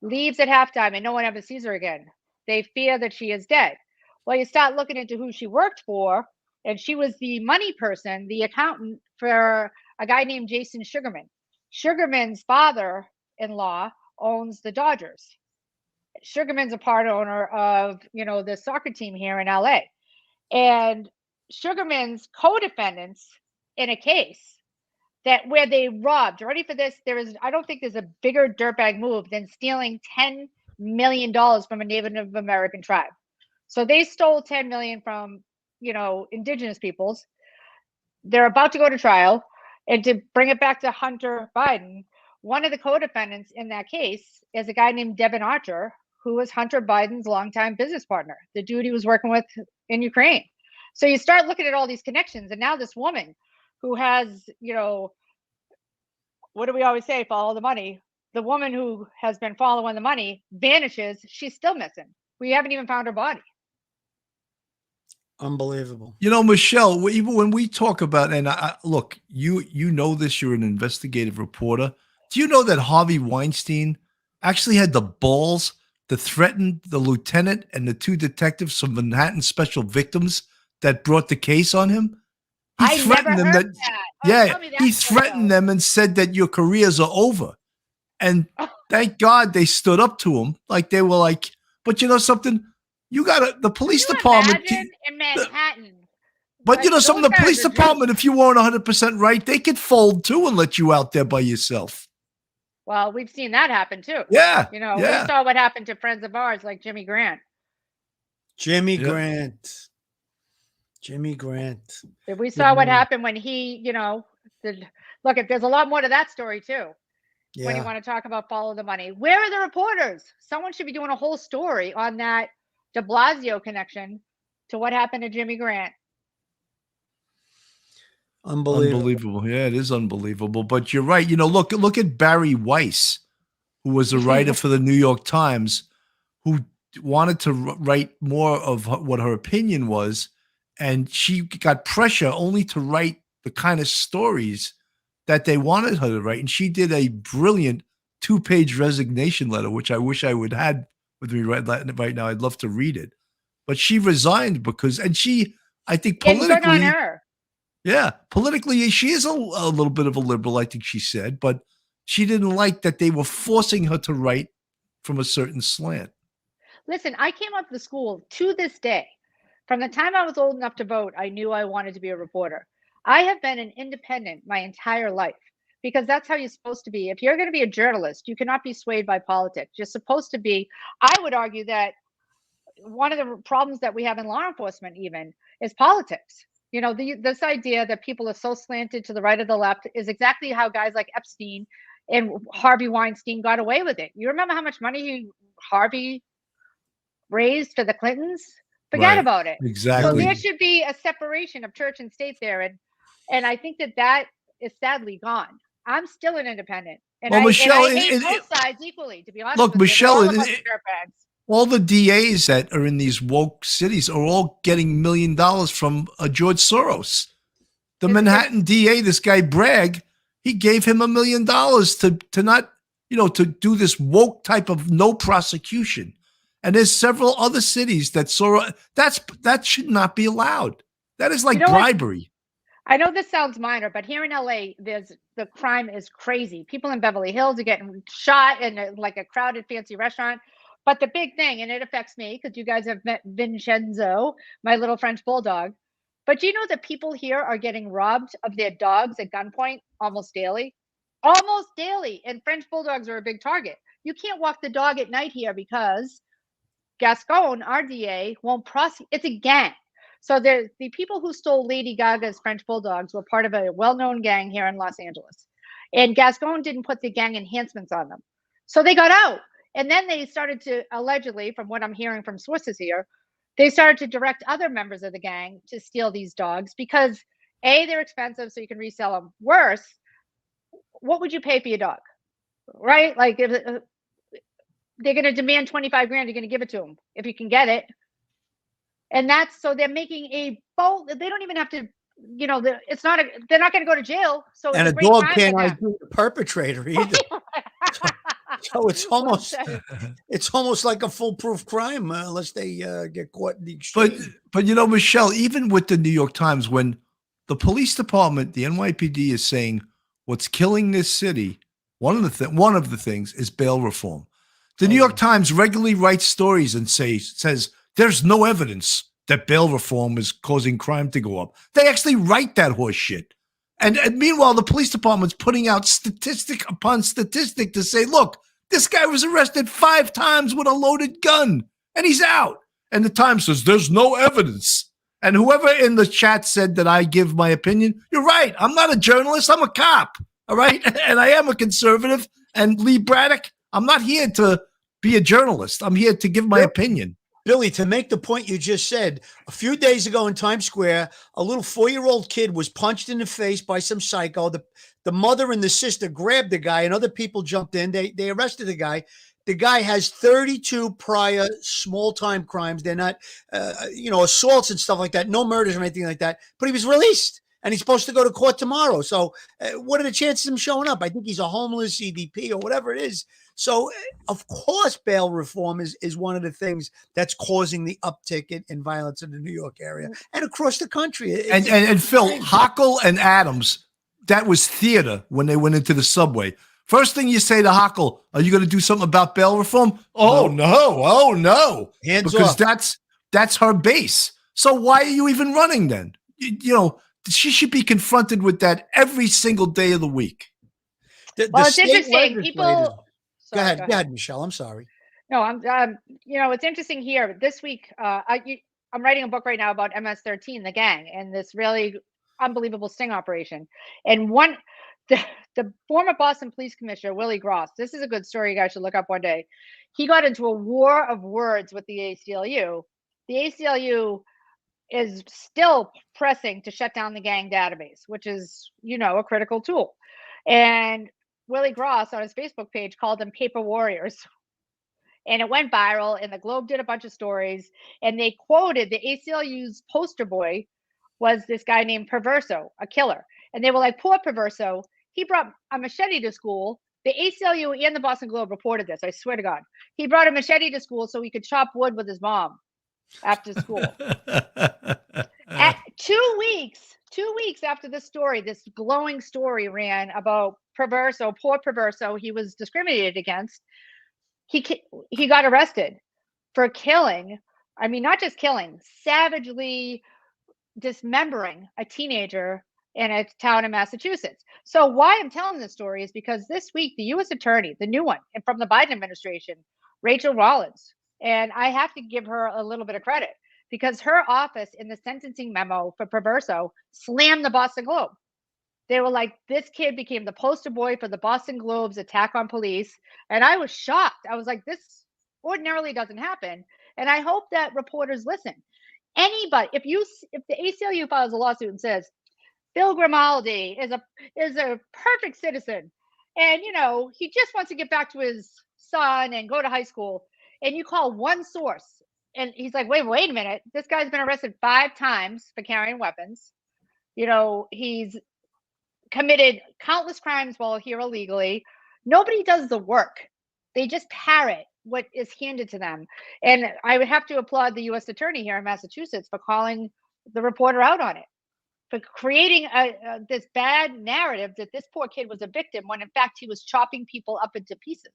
leaves at halftime, and no one ever sees her again. They fear that she is dead. Well, you start looking into who she worked for, and she was the money person, the accountant for a guy named Jason Sugarman. Sugarman's father-in-law owns the Dodgers. Sugarman's a part owner of, the soccer team here in LA. And Sugarman's co-defendants in a case where they robbed, ready for this, I don't think there's a bigger dirtbag move than stealing $10 million from a Native American tribe. So they stole $10 million from, indigenous peoples. They're about to go to trial. And to bring it back to Hunter Biden, one of the co-defendants in that case is a guy named Devin Archer, who was Hunter Biden's longtime business partner, the dude he was working with in Ukraine. So you start looking at all these connections. And now this woman who has, what do we always say? Follow the money. The woman who has been following the money vanishes. She's still missing. We haven't even found her body. Unbelievable. Michelle, even when we talk about, and look, you know this, you're an investigative reporter. Do you know that Harvey Weinstein actually had the balls to threaten the lieutenant and the two detectives from Manhattan Special Victims that brought the case on him? He threatened them that. Yeah, he threatened them and said that your careers are over. And thank God they stood up to him. Like they were like, but you know something? You got the police department. In Manhattan. But some of the police department, if you weren't 100% right, they could fold too and let you out there by yourself. Well, we've seen that happen too. Yeah. We saw what happened to friends of ours like Jimmy Grant. Jimmy Grant. We saw what happened when he, look, if there's a lot more to that story too. Yeah. When you want to talk about follow the money. Where are the reporters? Someone should be doing a whole story on that de Blasio connection to what happened to Jimmy Grant. Unbelievable. Yeah, it is unbelievable. But you're right. Look at Barry Weiss, who was a writer for the New York Times, who wanted to write more of what her opinion was. And she got pressure only to write the kind of stories that they wanted her to write. And she did a brilliant 2-page resignation letter, which I wish I would have with me right now. I'd love to read it. But she resigned because, and she, I think politically, good on her. Yeah, politically, she is a little bit of a liberal, I think she said, but she didn't like that they were forcing her to write from a certain slant. Listen, I came up to the school to this day. From the time I was old enough to vote, I knew I wanted to be a reporter. I have been an independent my entire life because that's how you're supposed to be. If you're going to be a journalist, you cannot be swayed by politics. You're supposed to be, I would argue that one of the problems that we have in law enforcement even is politics. This idea that people are so slanted to the right or the left is exactly how guys like Epstein and Harvey Weinstein got away with it. You remember how much money Harvey raised for the Clintons? Forget about it. Exactly. So there should be a separation of church and state there. And I think that is sadly gone. I'm still an independent. And Michelle, I hate both sides equally, to be honest. Look, with Michelle, dirtbags. All the DAs that are in these woke cities are all getting $1 million from George Soros. The Manhattan DA, this guy Bragg, he gave him $1 million to not, to do this woke type of no prosecution. And there's several other cities that saw that should not be allowed. That is like You know what? bribery. I know this sounds minor, but here in LA, the crime is crazy. People in Beverly Hills are getting shot in like a crowded fancy restaurant. But the big thing, and it affects me because you guys have met Vincenzo, my little French bulldog. But do you know that people here are getting robbed of their dogs at gunpoint almost daily? Almost daily. And French bulldogs are a big target. You can't walk the dog at night here because Gascon, our DA, won't prosecute. It's a gang. So the people who stole Lady Gaga's French bulldogs were part of a well-known gang here in Los Angeles. And Gascon didn't put the gang enhancements on them. So they got out. And then they started to, allegedly, from what I'm hearing from sources here, they started to direct other members of the gang to steal these dogs because A, they're expensive, so you can resell them. Worse, what would you pay for your dog? Right? Like if they're going to demand 25 grand, you're going to give it to them if you can get it. And that's, so they're making a bold, they don't even have to, you know, it's not, they're not going to go to jail. So And it's a great dog crime can't for them. ID the perpetrator either. So it's almost like a foolproof crime unless they get caught in the extreme. But you know, Michelle, even with the New York Times, when the police department, the NYPD, is saying what's killing this city, one of the things is bail reform. The New York Times regularly writes stories and says there's no evidence that bail reform is causing crime to go up. They actually write that horse shit. And meanwhile, the police department's putting out statistic upon statistic to say, look, this guy was arrested 5 times with a loaded gun and he's out. And the Times says there's no evidence. And whoever in the chat said that I give my opinion, you're right. I'm not a journalist. I'm a cop. All right. And I am a conservative. And Lee Braddock, I'm not here to be a journalist. I'm here to give my opinion. Billy, to make the point you just said, a few days ago in Times Square, a little 4-year-old kid was punched in the face by some psycho. The mother and the sister grabbed the guy and other people jumped in. They arrested the guy. The guy has 32 prior small-time crimes. They're not, assaults and stuff like that. No murders or anything like that. But he was released, and he's supposed to go to court tomorrow. So what are the chances of him showing up? I think he's a homeless EDP or whatever it is. So, of course, bail reform is one of the things that's causing the uptick in violence in the New York area and across the country. And Phil, Hochul and Adams, that was theater when they went into the subway. First thing you say to Hochul, are you going to do something about bail reform? Oh, no. Hands because off. that's her base. So why are you even running then? You know, she should be confronted with that every single day of the week. Well, it's interesting. People... Go ahead, Michelle. I'm sorry. No, it's interesting here. This week, I'm writing a book right now about MS-13, the gang, and this really unbelievable sting operation. And the former Boston Police Commissioner, Willie Gross, this is a good story you guys should look up one day. He got into a war of words with the ACLU. The ACLU is still pressing to shut down the gang database, which is, a critical tool. And Willie Gross on his Facebook page called them paper warriors. And it went viral, and the Globe did a bunch of stories, and they quoted the ACLU's poster boy was this guy named Perverso, a killer. And they were like, poor Perverso, he brought a machete to school. The ACLU and the Boston Globe reported this, I swear to God. He brought a machete to school so he could chop wood with his mom after school. At 2 weeks after this story, this glowing story ran about Perverso, poor Perverso, he was discriminated against. He got arrested for killing. I mean, not just killing, savagely dismembering a teenager in a town in Massachusetts. So why I'm telling this story is because this week, the U.S. attorney, the new one, and from the Biden administration, Rachel Rollins, and I have to give her a little bit of credit because her office in the sentencing memo for Perverso slammed the Boston Globe. They were like, this kid became the poster boy for the Boston Globe's attack on police. And I was shocked. I was like, this ordinarily doesn't happen. And I hope that reporters listen. Anybody, if the ACLU files a lawsuit and says, Bill Grimaldi is a perfect citizen, and he just wants to get back to his son and go to high school, and you call one source, and he's like, wait a minute, this guy's been arrested 5 times for carrying weapons. He's committed countless crimes while here illegally. Nobody does the work. They just parrot what is handed to them. And I would have to applaud the U.S. attorney here in Massachusetts for calling the reporter out on it, for creating this bad narrative that this poor kid was a victim when in fact he was chopping people up into pieces.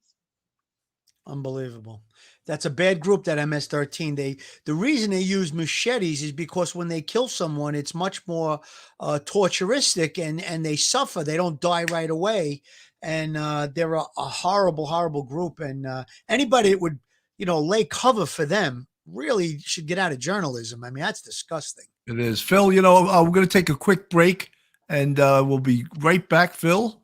Unbelievable. That's a bad group, that MS-13. The reason they use machetes is because when they kill someone, it's much more torturistic, and they suffer. They don't die right away. And they're a horrible, horrible group. And anybody that would, lay cover for them really should get out of journalism. I mean, that's disgusting. It is. Phil, we're going to take a quick break, and we'll be right back, Phil.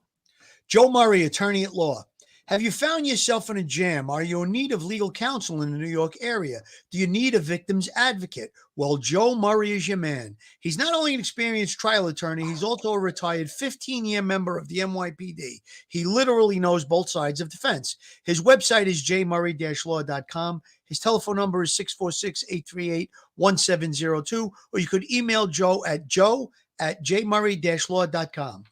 Joe Murray, attorney at law. Have you found yourself in a jam? Are you in need of legal counsel in the New York area? Do you need a victim's advocate? Well, Joe Murray is your man. He's not only an experienced trial attorney, he's also a retired 15-year member of the NYPD. He literally knows both sides of the fence. His website is jmurray-law.com. His telephone number is 646-838-1702, or you could email Joe at jmurray-law.com.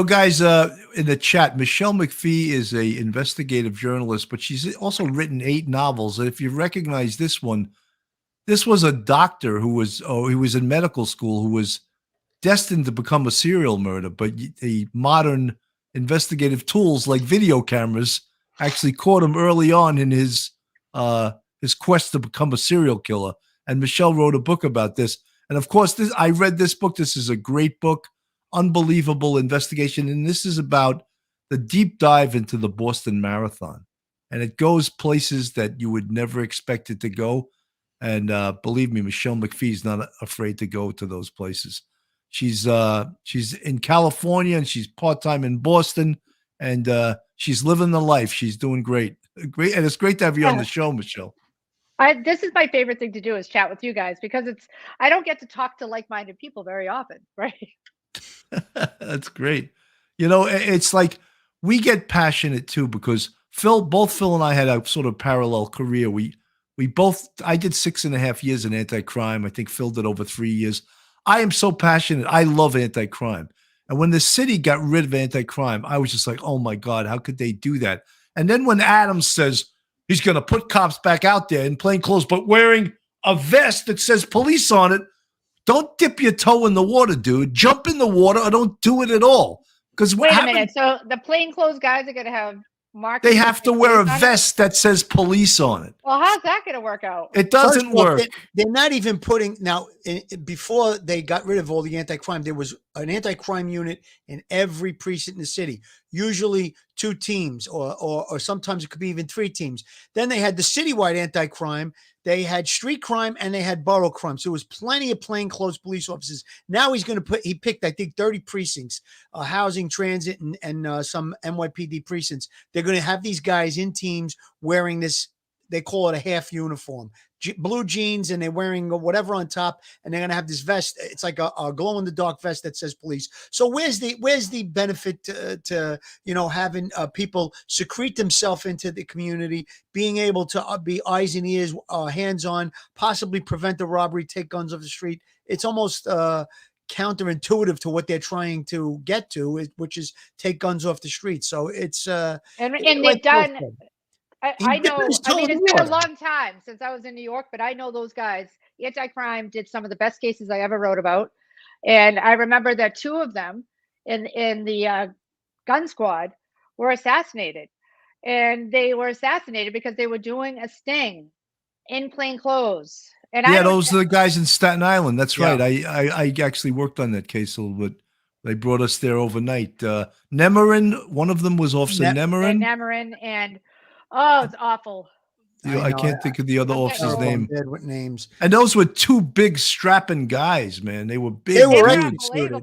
Guys, in the chat, Michelle McPhee is a investigative journalist, but she's also written 8 novels. And if you recognize this one, this was a doctor who was in medical school, who was destined to become a serial murderer. But the modern investigative tools like video cameras actually caught him early on in his quest to become a serial killer. And Michelle wrote a book about this. And of course, I read this book. This is a great book. Unbelievable investigation. And this is about the deep dive into the Boston Marathon. And it goes places that you would never expect it to go. And believe me, Michelle McPhee is not afraid to go to those places. She's in California, and she's part-time in Boston, and she's living the life. She's doing great. Great. And it's great to have you on the show, Michelle. This is my favorite thing to do, is chat with you guys, because I don't get to talk to like-minded people very often, right? That's great. It's like we get passionate too, because both Phil and I had a sort of parallel career. I did 6.5 years in anti-crime. I think Phil did over 3 years. I am so passionate. I love anti-crime. And when the city got rid of anti-crime, I was just like, oh my God, how could they do that? And then when Adams says he's going to put cops back out there in plain clothes, but wearing a vest that says police on it, don't dip your toe in the water, dude. Jump in the water, or don't do it at all. Because wait a minute. So the plainclothes guys are going to have markings. They have to wear a vest that says police on it. Well, how's that going to work out? It doesn't work. They're not even putting now. Before they got rid of all the anti-crime, there was an anti-crime unit in every precinct in the city. Usually 2 teams, or sometimes it could be even 3 teams. Then they had the citywide anti-crime. They had street crime, and they had borough crime. So it was plenty of plainclothes police officers. Now he picked, I think, 30 precincts, housing, transit, and some NYPD precincts. They're going to have these guys in teams wearing this, they call it a half uniform, blue jeans, and they're wearing whatever on top, and they're going to have this vest. It's like a glow-in-the-dark vest that says police. So where's the benefit to having people secrete themselves into the community, being able to be eyes and ears, hands-on, possibly prevent the robbery, take guns off the street? It's almost counterintuitive to what they're trying to get to, which is take guns off the street. So it's and they've done. I know. I mean, it's been a long time since I was in New York, but I know those guys. Anti-crime did some of the best cases I ever wrote about, and I remember that 2 of them in the gun squad were assassinated, and they were assassinated because they were doing a sting in plain clothes. And those are the guys in Staten Island. That's right. I actually worked on that case a little bit. They brought us there overnight. Nemarin, one of them was Officer Nemarin. Nemarin, and oh, it's awful. I can't think of the other officer's name. What names? And those were 2 big strapping guys, man. They were big. They were executed.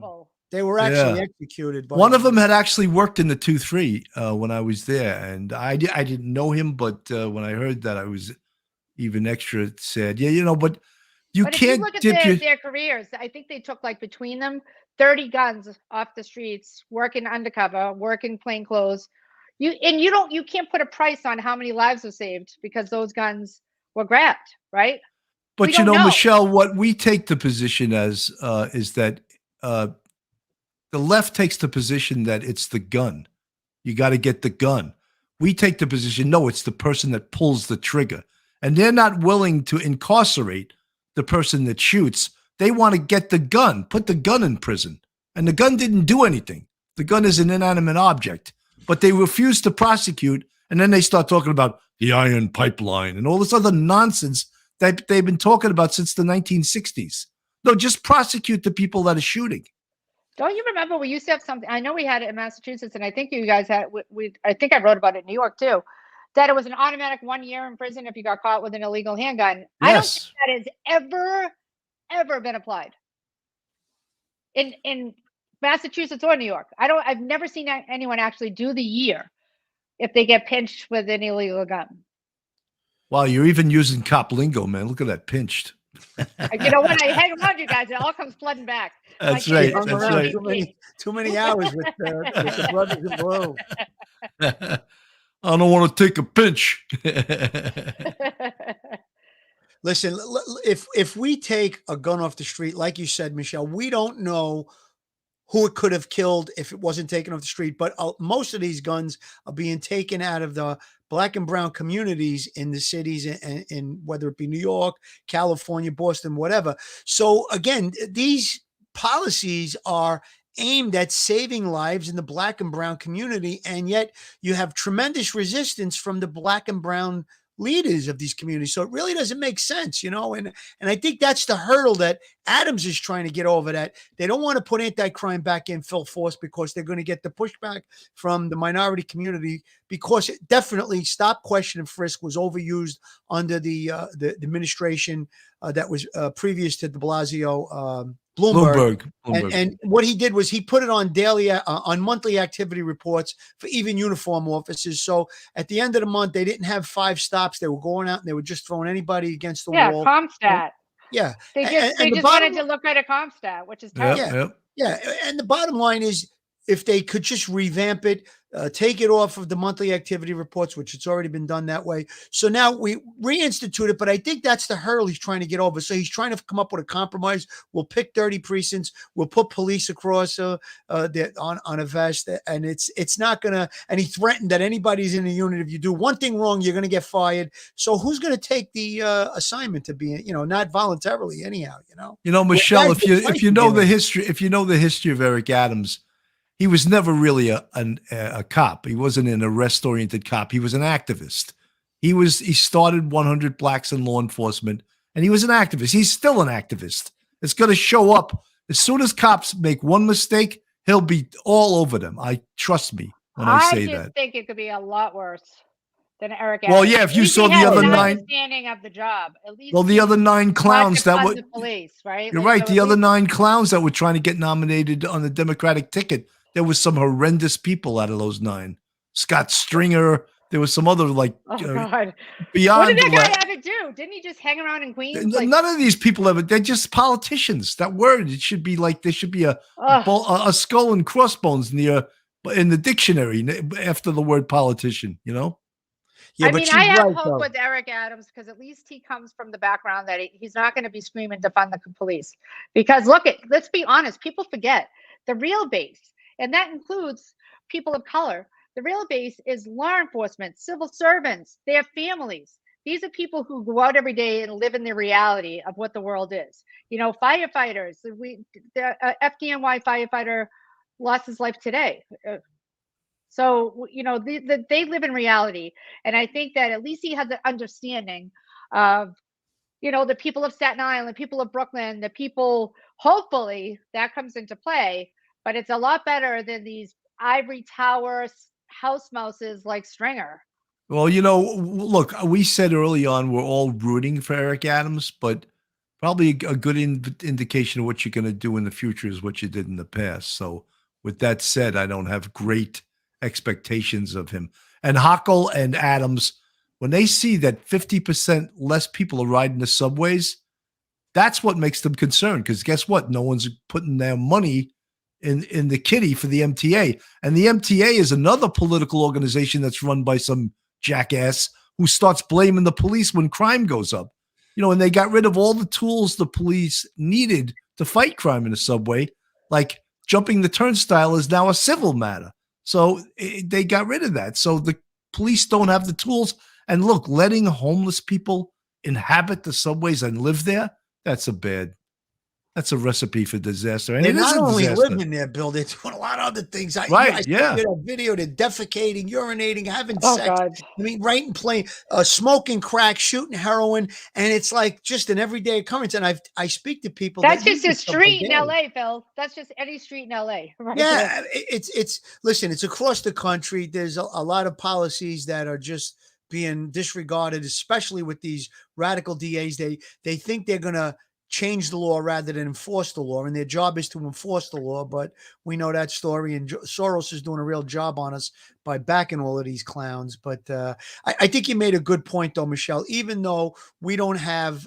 They were actually executed. One of them had actually worked in the 2-3 when I was there, and I didn't know him, but when I heard that, I was even extra sad. But you can't. If you look at their careers, I think they took between them 30 guns off the streets, working undercover, working plain clothes. You can't put a price on how many lives were saved because those guns were grabbed, right? But Michelle, what we take the position as is that the left takes the position that it's the gun. You got to get the gun. We take the position, no, it's the person that pulls the trigger. And they're not willing to incarcerate the person that shoots. They want to get the gun, put the gun in prison. And the gun didn't do anything. The gun is an inanimate object. But they refuse to prosecute. And then they start talking about the iron pipeline and all this other nonsense that they've been talking about since the 1960s. No, just prosecute the people that are shooting. Don't you remember we used to have something? I know we had it in Massachusetts, and I think you guys had. I think I wrote about it in New York too. That it was an automatic 1 year in prison if you got caught with an illegal handgun. Yes. I don't think that has ever been applied in Massachusetts or New York. I've never seen anyone actually do the year if they get pinched with an illegal gun. Wow, you're even using cop lingo, man. Look at that, pinched. You know, when I hang around you guys, it all comes flooding back. That's My kids right. hung That's around right. Too many hours with the brothers in blue. I don't want to take a pinch. Listen, if we take a gun off the street, like you said, Michelle, we don't know who it could have killed if it wasn't taken off the street. But most of these guns are being taken out of the Black and brown communities in the cities, in whether it be New York, California, Boston, whatever. So again, these policies are aimed at saving lives in the Black and brown community, and yet you have tremendous resistance from the Black and brown leaders of these communities. So it really doesn't make sense, and I think that's the hurdle that Adams is trying to get over, that they don't want to put anti-crime back in full force because they're going to get the pushback from the minority community, because it definitely stop, question, and frisk was overused under the administration that was previous to de Blasio, Bloomberg. And what he did was he put it on on monthly activity reports for even uniform officers. So at the end of the month, they didn't have 5 stops. They were going out and they were just throwing anybody against the wall. Comstat. Yeah. They just wanted to look at a Comstat, which is terrible. Yeah. And the bottom line is, if they could just revamp it, take it off of the monthly activity reports, which it's already been done that way. So now we reinstitute it, but I think that's the hurdle he's trying to get over. So he's trying to come up with a compromise. We'll pick 30 precincts. We'll put police across on a vest, and it's not going to. And he threatened that anybody's in the unit, if you do one thing wrong, you're going to get fired. So who's going to take the assignment to be, not voluntarily anyhow, Michelle, if you know the history of Eric Adams, he was never really a cop. He wasn't an arrest-oriented cop. He was an activist. He started 100 Blacks in Law Enforcement, and he was an activist. He's still an activist. It's going to show up. As soon as cops make one mistake, he'll be all over them. Trust me when I say that. I just think it could be a lot worse than Eric Adams. Well, yeah, if you saw the other 9 understanding of the job, at least the other 9 clowns that were police, right? You're right. The other 9 clowns that were trying to get nominated on the Democratic ticket. There was some horrendous people out of those 9. Scott Stringer. There was some other God. Beyond. What did that guy ever do? Didn't he just hang around in Queens? None of these people ever. They're just politicians. That word. It should be there should be a skull and crossbones in the dictionary after the word politician. Yeah, I mean, I have hope with Eric Adams, because at least he comes from the background that he's not going to be screaming defund the police. Because let's be honest, people forget the real base. And that includes people of color. The real base is law enforcement, civil servants, their families. These are people who go out every day and live in the reality of what the world is. Firefighters. The FDNY firefighter lost his life today. So, they live in reality. And I think that at least he has the understanding of, the people of Staten Island, the people of Brooklyn, the people, hopefully that comes into play. But it's a lot better than these ivory tower house mouses like Stringer. Well, look, we said early on we're all rooting for Eric Adams, but probably a good indication of what you're going to do in the future is what you did in the past. So with that said, I don't have great expectations of him. And Hochul and Adams, when they see that 50% less people are riding the subways, that's what makes them concerned, because guess what? No one's putting their money in the kitty for the MTA. And the MTA is another political organization that's run by some jackass who starts blaming the police when crime goes up. And they got rid of all the tools the police needed to fight crime in the subway, like jumping the turnstile is now a civil matter. So they got rid of that. So police don't have the tools. And look, letting homeless people inhabit the subways and live there, that's a recipe for disaster. And They're it is not a only disaster. living there, Bill, they're doing a lot of other things. I Right, saw yeah. that video, they're defecating, urinating, having Oh sex. God. I mean, right and plain, smoking crack, shooting heroin, and it's like just an everyday occurrence. And I speak to people. That's that just use a this stuff street in daily. LA, Phil. That's just any street in LA. Right there. Yeah, it's listen, it's across the country. There's a lot of policies that are just being disregarded, especially with these radical DAs. They think they're gonna change the law rather than enforce the law, and their job is to enforce the law. But we know that story, and Soros is doing a real job on us by backing all of these clowns. But I think you made a good point, though, Michelle. Even though we don't have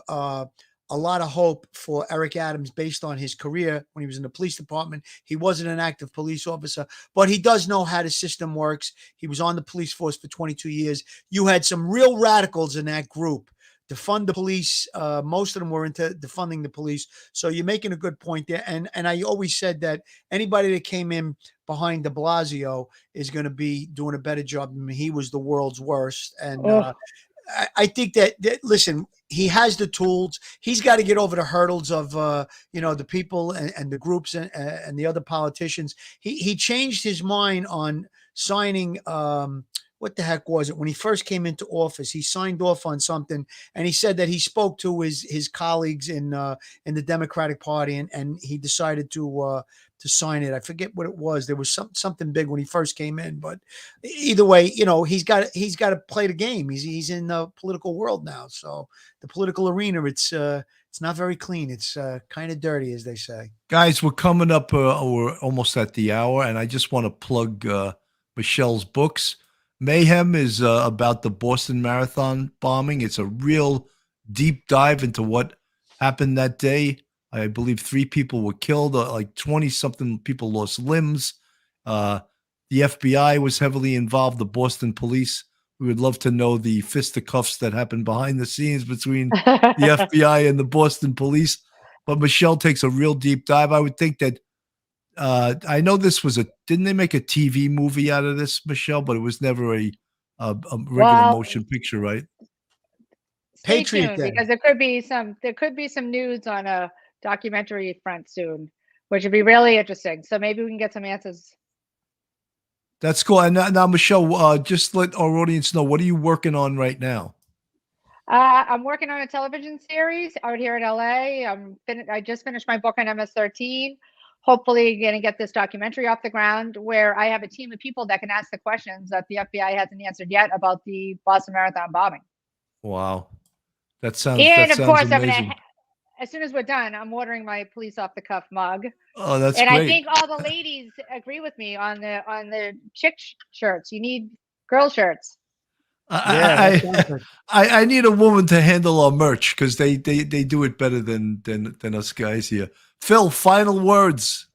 a lot of hope for Eric Adams based on his career when he was in the police department. He wasn't an active police officer, but he does know how the system works. He was on the police force for 22 years. You had some real radicals in that group. Defund the police. Most of them were into defunding the police. So you're making a good point there. And I always said that anybody that came in behind de Blasio is going to be doing a better job. I mean, he was the world's worst. And I think that, listen, he has the tools. He's got to get over the hurdles of, the people and the groups and the other politicians. He changed his mind on signing, what the heck was it? When he first came into office, he signed off on something, and he said that he spoke to his colleagues in the Democratic Party, and he decided to sign it. I forget what it was. There was something big when he first came in, but either way, he's got to play the game. He's in the political world now, so the political arena it's not very clean. It's kind of dirty, as they say. Guys, we're coming up. We're almost at the hour, and I just want to plug Michelle's books. Mayhem is about the Boston Marathon bombing. It's a real deep dive into what happened that day. I believe 3 people were killed, like 20-something people lost limbs. The FBI was heavily involved, the Boston police. We would love to know the fisticuffs that happened behind the scenes between the FBI and the Boston police. But Michelle takes a real deep dive. I would think that I know this was didn't they make a TV movie out of this, Michelle? But it was never a regular motion picture, right? Stay Patriot tuned, Day. because there could be some news on a documentary front soon, which would be really interesting. So maybe we can get some answers. That's cool. And now Michelle, just let our audience know, what are you working on right now? I'm working on a television series out here in LA. I just finished my book on MS-13. Hopefully going to get this documentary off the ground, where I have a team of people that can ask the questions that the FBI hasn't answered yet about the Boston Marathon bombing. Wow. That sounds Course, amazing. as soon as we're done, I'm ordering my police off the cuff mug. Oh, that's and great. I think all the ladies agree with me on the chick shirts. You need girl shirts. I need a woman to handle our merch, because they do it better than us guys here. Phil, final words.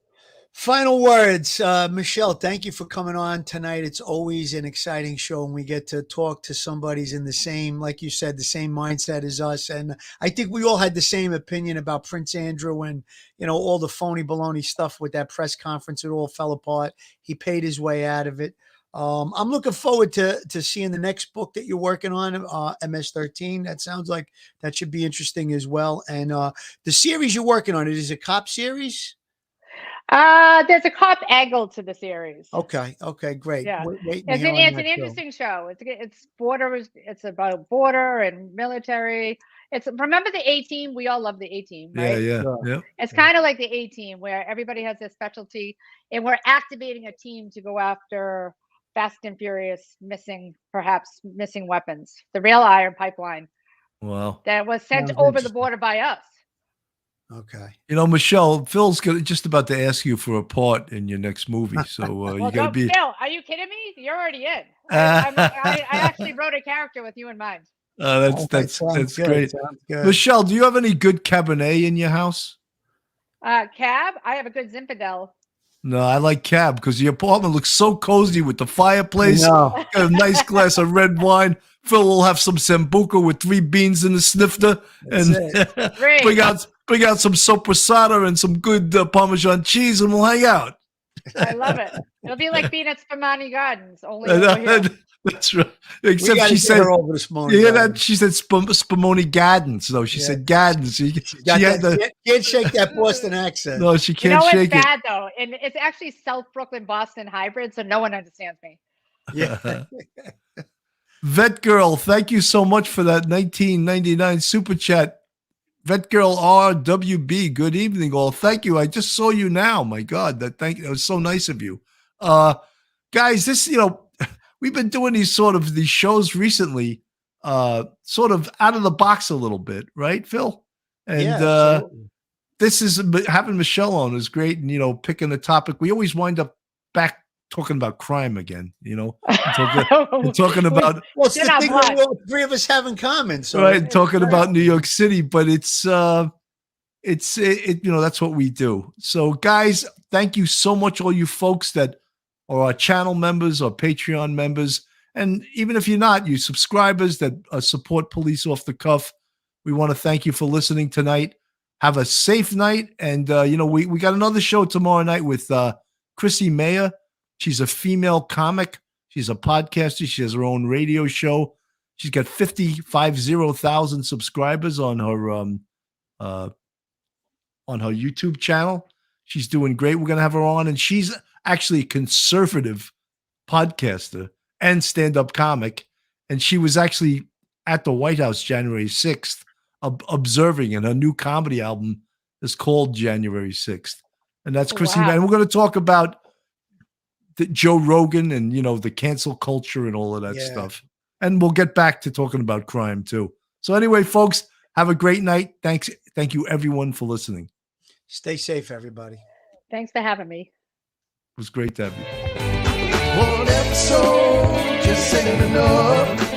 Final words. Michelle, thank you for coming on tonight. It's always an exciting show when we get to talk to somebody's in the same, like you said, the same mindset as us. And I think we all had the same opinion about Prince Andrew and, all the phony baloney stuff with that press conference. It all fell apart. He paid his way out of it. I'm looking forward to seeing the next book that you're working on, MS-13. That sounds like that should be interesting as well. And the series you're working on, it is a cop series? There's a cop angle to the series. Okay, great. Yeah, Wait it's an interesting show. It's border. It's about border and military. Remember the A-Team? We all love the A-Team, right? Yeah. It's kind of like the A-Team, where everybody has their specialty, and we're activating a team to go after Fast and Furious missing weapons. The real iron pipeline. Wow. That was sent over the border by us. Okay. Michelle, Phil's just about to ask you for a part in your next movie, so you got to be. Phil, are you kidding me? You're already in. I actually wrote a character with you in mind. That's great. Good. Michelle, do you have any good Cabernet in your house? Cab, I have a good Zinfandel. No, I like Cab because your apartment looks so cozy with the fireplace. Got a nice glass of red wine. Phil will have some Sambuca with 3 beans in the snifter, and bring out some sopressata and some good Parmesan cheese, and we'll hang out. I love it. It'll be like being at Spumoni Gardens, only over here. That's right. We Except gotta she get said, her over to Spumoni yeah, that Gardens. she said Spumoni Gardens. No, she Yeah. said Gardens. She Got had that, can't shake that Boston accent. no, she You can't know what's shake it. bad though? And it's actually South Brooklyn Boston hybrid, so no one understands me. Yeah. Vet Girl, thank you so much for that 1999 super chat. Vet Girl RWB, good evening, all. Thank you. I just saw you now. My God, that was so nice of you. Guys, this, we've been doing these shows recently, sort of out of the box a little bit, right, Phil? And absolutely. this is having Michelle on is great, and picking a topic. We always wind up back talking about crime again, and talking about Well, it's the thing that all three of us have in common. So right, talking about New York City, but it's that's what we do. So guys, thank you so much, all you folks that are our channel members or Patreon members, and even if you're not, you subscribers that support Police Off the Cuff, we want to thank you for listening tonight. Have a safe night, and we got another show tomorrow night with Chrissy Mayer. She's a female comic. She's a podcaster. She has her own radio show. She's got 50,000 subscribers on her YouTube channel. She's doing great. We're gonna have her on, and she's actually a conservative podcaster and stand-up comic. And she was actually at the White House January 6th, observing, and her new comedy album is called January 6th. And that's Chrissy. Wow. And we're going to talk about Joe Rogan and, the cancel culture and all of that stuff. And we'll get back to talking about crime too. So anyway, folks, have a great night. Thanks. Thank you everyone for listening. Stay safe, everybody. Thanks for having me. It was great to have you. One episode just ain't enough.